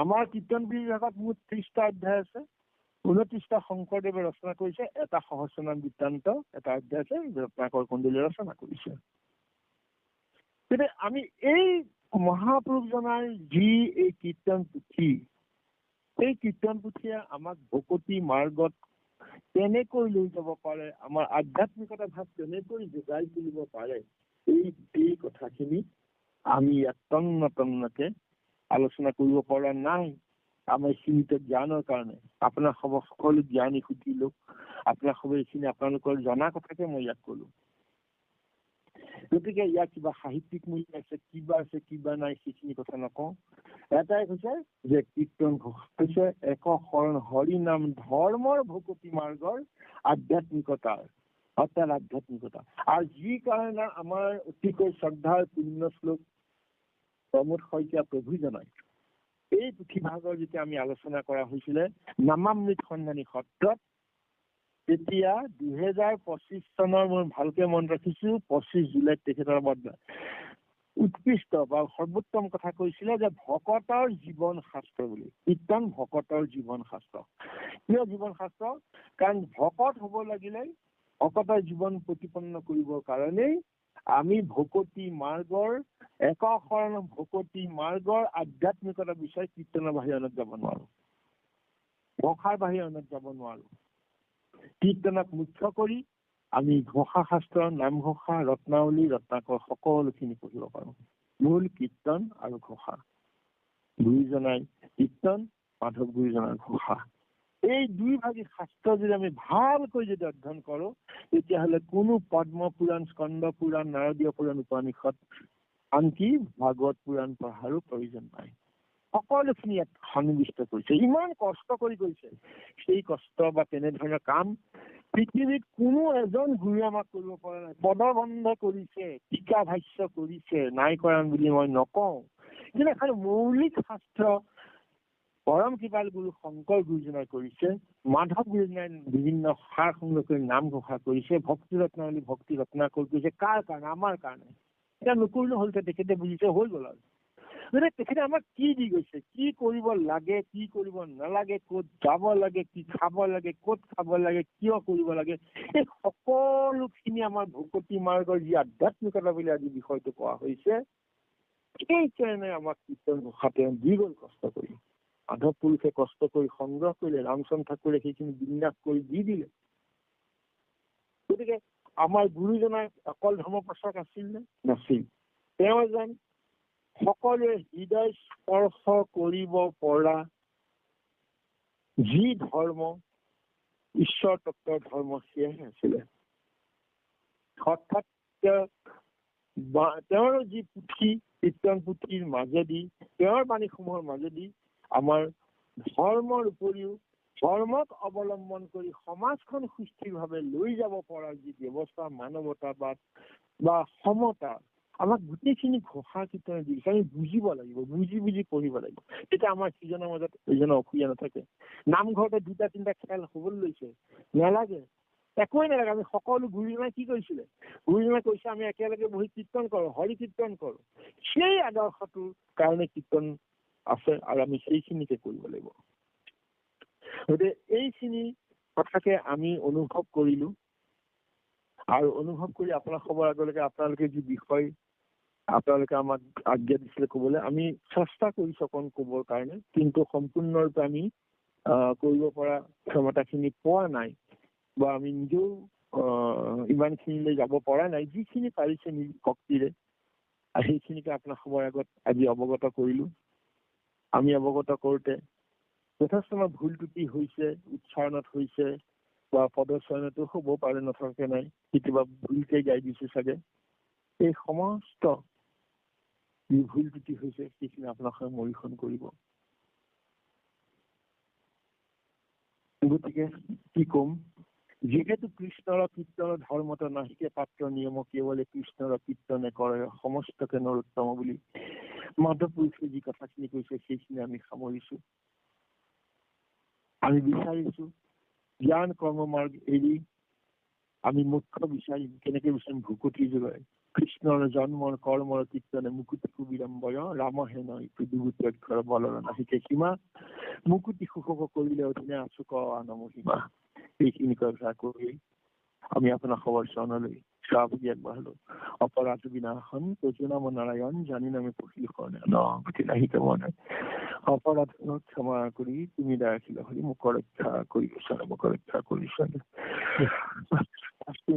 Speaker 1: আমাৰ কীৰ্তন বিভাগত মুঠ 30টা অধ্যায় আছে, 29টা শংকৰদেৱে ৰচনা কৰিছে, এটা সহস্ৰ নাম বৃত্তান্ত এটা অধ্যায় আছে, ৰত্নাকৰ কন্দলী ৰচনা কৰিছে। গতিকে আমি এই মহাপুৰুষজনাৰ যি এই কীৰ্তন পুথি, এই কীৰ্তন পুথিয়ে আমাক ভকতি মাৰ্গত কেনেকৈ লৈ যাব পাৰে, আমাৰ আধ্যাত্মিকতা ভাৱ কেনেকৈ যোগাই তুলিব পাৰে, এই কথাখিনি আমি ইয়াত তন্নকে আলোচনা কৰিব পৰা নাই। আমাৰ সীমিত জ্ঞানৰ কাৰণে আপোনাৰ সকলো জ্ঞানী সুধিলো, আপোনাৰ এইখিনি আপোনালোকৰ জনা কথাকে মই ইয়াত কলো। গতিকে ইয়াৰ কিবা সাহিত্যিক মূল্য আছে, কিবা নাই, সেইখিনি কথা নকওঁ। এটাই কৈছে যে কীৰ্তন হৈছে এক শৰণ হৰি নাম ধৰ্মৰ ভকতি মাৰ্গৰ আধ্যাত্মিকতাৰ, অৰ্থাৎ আধ্যাত্মিকতা। আৰু যি কাৰণে আমাৰ অতিকৈ শ্ৰদ্ধাৰ পুণ্য শ্লোক প্ৰমোদ শইকীয়া প্ৰভুজনাই এই পুথিভাগৰ যেতিয়া আমি আলোচনা কৰা হৈছিলে নামামৃত সন্ধানী সত্ৰত, তেতিয়া 2025 চনৰ মই ভালকে মন ৰাখিছো 25 জুলাইত তেখেতৰ উৎকৃষ্ট বা সৰ্বোত্তম কথা কৈছিলে যে ভকতৰ জীৱন শাস্ত্ৰ বুলি। কীৰ্তন ভকতৰ জীৱন শাস্ত্ৰ। কিয় জীৱন শাস্ত্ৰ? কাৰণ ভকত হব লাগিলে, ভকতৰ জীৱন প্ৰতিপন্ন কৰিবৰ কাৰণেই আমি ভকতি মাৰ্গৰ একশৰণ ভকতি মাৰ্গৰ আধ্যাত্মিকতা বিষয়ে কীৰ্তনৰ বাহিৰে অনত যাব নোৱাৰো, ঘোষাৰ বাহিৰে অনত যাব নোৱাৰো। কীৰ্তনক মুখ্য কৰি আমি ঘোষা শাস্ত্ৰ, নামঘোষা, ৰত্নাৱলী, ৰত্নাকৰ সকলোখিনি পঢ়িব পাৰোঁ। মূল কীৰ্তন আৰু ঘোষা, গুৰুজনাই কীৰ্তন, মাধৱ গুৰুজনাৰ ঘোষা, এই দুইভাগী শাস্ত্ৰ যদি আমি ভালকৈ যদি অধ্যয়ন কৰোঁ, তেতিয়াহ'লে কোনো পদ্ম পুৰাণ, স্কন্দ পুৰাণ, নাৰদীয় পুৰাণ, উপনিষদ, আনকি ভাগৱত পুৰাণ পঢ়াৰো প্ৰয়োজন নাই। সকলোখিনি ইয়াত সন্নিৱিষ্ট কৰিছে, ইমান কষ্ট কৰি কৰিছে। সেই কষ্ট বা তেনেধৰণৰ কাম পৃথিৱীত কোনো এজন গুৰুৱে আমাক কৰিব পৰা নাই। পদবন্ধ কৰিছে, টীকা ভাষ্য কৰিছে, নাই কৰা বুলি মই নকওঁ, কিন্তু এখন মৌলিক শাস্ত্ৰ পৰম কৃপাল গুৰু শংকৰ গুৰুজনাই কৰিছে, মাধৱ গুৰুজনাই বিভিন্ন সাৰ সংগ্ৰহ কৰি নাম ঘোষা কৰিছে, ভক্তি ৰত্নাৱলী, ভক্তি ৰত্নাকৰ কৰিছে। কাৰ কাৰণে? আমাৰ কাৰণে। এতিয়া নকৰিলে হ'ল, তেখেতে বুজিছে, হৈ গ'ল আৰু। গতিকে তেখেতে আমাক কি দি গৈছে, কি কৰিব লাগে, কি কৰিব নালাগে, ক'ত যাব লাগে, কি খাব লাগে, ক'ত খাব লাগে, কিয় কৰিব লাগে, এই সকলোখিনি আমাৰ ভকতি মাৰ্গৰ যি আধ্যাত্মিকতা বুলি আজি বিষয়টো কোৱা হৈছে, সেইকাৰণে আমাক কীৰ্তন ঘোষা তেওঁ দি গ'ল কষ্ট কৰি। মাধৱ পুৰুষে কষ্ট কৰি সংগ্ৰহ কৰিলে, ৰামচন্দ্ৰ ঠাকুৰে সেইখিনি বিন্যাস কৰি দি দিলে। গতিকে আমাৰ গুৰুজনাই অকল ধৰ্ম প্ৰচাৰক আছিল নে? নাছিল। তেওঁ এজন সকলোৱে হৃদয় স্পৰ্শ কৰিব পৰা যি ধৰ্ম, ঈশ্বৰ তত্বৰ ধৰ্ম, সেয়াহে আছিলে। অৰ্থাৎ তেওঁৰ যি পুথি, কীৰ্তন পুথিৰ মাজেদি, তেওঁৰ বাণীসমূহৰ মাজেদি আমাৰ ধৰ্মৰ উপৰিও ধৰ্মক অৱলম্বন কৰি সমাজখন সুস্থিৰভাৱে লৈ যাব পৰাৰ যি ব্যৱস্থা, মানৱতাবাদ বা সমতা, আমাক গোটেইখিনি ঘোষা কীৰ্তনে দিছে। আমি বুজিব লাগিব, বুজি বুজি পঢ়িব লাগিব, তেতিয়া আমাৰ সিজনৰ মাজত ইজনৰ অসূয়া নাথাকে। নামঘৰতে 2-3টা খেল হবলৈ লৈছে, নালাগে, একোৱেই নালাগে। আমি সকলো গুৰুজনাই কি কৰিছিলে? গুৰুজনাই কৈছে আমি একেলগে বহি কীৰ্তন কৰোঁ, হৰি কীৰ্তন কৰোঁ। সেই আদৰ্শটোৰ কাৰণে কীৰ্তন আছে আৰু আমি সেইখিনিকে কৰিব লাগিব। গতিকে এইখিনি কথাকে আমি অনুভৱ কৰিলো, আৰু অনুভৱ কৰি আপোনাৰ খবৰ আগলৈকে আপোনালোকে যি বিষয় আপোনালোকে আমাক আজ্ঞা দিছিলে ক'বলৈ, আমি চেষ্টা কৰিছো অকণ ক'বৰ কাৰণে, কিন্তু সম্পূৰ্ণৰূপে আমি কৰিব পৰা ক্ষমতাখিনি পোৱা নাই, বা আমি নিজেও ইমানখিনিলৈ যাব পৰা নাই। যিখিনি পাৰিছে নিজ শক্তিৰে, আৰু সেইখিনিকে আপোনাৰ খবৰ আগত আজি অৱগত কৰিলো। আমি অৱগত কৰোঁতে যথেষ্ট আমাৰ ভুল ত্ৰুটি হৈছে, উচ্চাৰণত হৈছে বা পদচয়নতো হ'ব পাৰে, নথকাকে নাই, কেতিয়াবা ভুলকে গাই দিছো চাগে। এই সমস্ত যি ভুল ত্ৰুটি হৈছে সেইখিনি আপোনালোকে মৰীক্ষণ কৰিব। গতিকে কি কম, যিহেতু কৃষ্ণৰ কীৰ্তন ধৰ্মত নাহিকে পাত্ৰ নিয়ম, কেৱলে কৃষ্ণৰ কীৰ্তনে কৰে সমস্তকে নৰোত্তম বুলি মাধৱ পুৰুষে যি কথাখিনি কৈছে সেইখিনি আমি সামৰিছো। আমি বিচাৰিছো জ্ঞান কৰ্ম মাৰ্গ এৰি আমি মুখ্য বিচাৰিম, কেনেকে বিচাৰিম? ভুকুটি যোগাই কৃষ্ণৰ জন্মৰ কৰ্মৰ কীৰ্তনে মুকুতি কুবিৰম্বয়, ৰামহে নয় দুগুটি অক্ষৰ বলৰ নাহিকে সীমা, মুকুতি সুখক কৰিলে অধীনে আচুক আনমহিমা। এইখিনি কথা কৰি আমি আপোনাৰ খবৰ চৰণলৈ শ্ৰাৱী আগবাঢ়লো। অপৰাধ বিনাশন তজু নাম নাৰায়ণ, জানি নামে পঢ়িলো গতি নাহিকে মনে, অপৰাধ ক্ষমা কৰি তুমি দাখিল হৰি, মোক ৰক্ষা কৰিছা, মোক ৰক্ষা কৰিছা।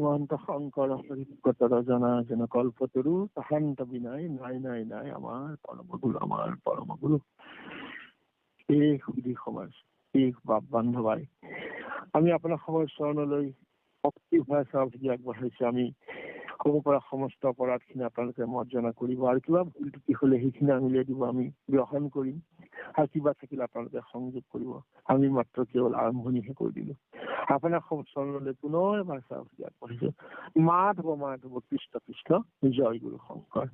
Speaker 1: মহন্ত শংকৰ হৰিকতৰ জনা যেন কল্পতৰু, তাহান্ত বিনাই নাই নাই নাই আমাৰ পৰমগুৰু, আমাৰ পৰমগুৰু। এই সুধী সমাজ, এই বান্ধৱাই, আমি আপোনাৰ খবৰ চৰণলৈ শক্তি ভৰাই শ্ৰাৱী আগবঢ়াইছো। আমি ক'ব পৰা সমস্ত অপৰাধখিনি আপোনালোকে মৰ্জনা কৰিব, আৰু কিবা ভুল ত্ৰুটি হ'লে সেইখিনি আঙুলিয়াই দিব, আমি গ্ৰহণ কৰিম, আৰু কিবা থাকিলে আপোনালোকে সংযোগ কৰিব। আমি মাত্ৰ কেৱল আৰম্ভণিহে কৰি দিলো। আপোনাৰ চৰণলৈ পুনৰ এবাৰ শ্ৰাৱী আগবঢ়াইছো। মাধৱ মাধৱ কৃষ্ণ কৃষ্ণ, জয় গুৰু শংকৰ।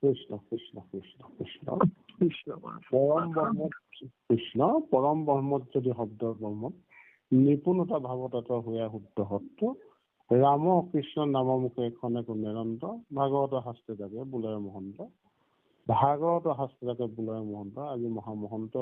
Speaker 2: কৃষ্ণ কৃষ্ণ কৃষ্ণ কৃষ্ণ
Speaker 1: কৃষ্ণ
Speaker 2: পৰম ব্ৰহ্মত কৃষ্ণ, পৰম ব্ৰহ্মত যদি শব্দৰ ব্ৰহ্মত নিপুণতা ভাৱতত হোৱা শুদ্ধ সত্য, ৰাম কৃষ্ণ নাম মুখে এখনে নিৰন্তৰ, ভাগৱত শাস্ত্ৰে যাগে বোলে মহন্ত, ভাগৱত শাস্ত্ৰে যাগে বোলে মহন্ত। আজি মহামহন্ত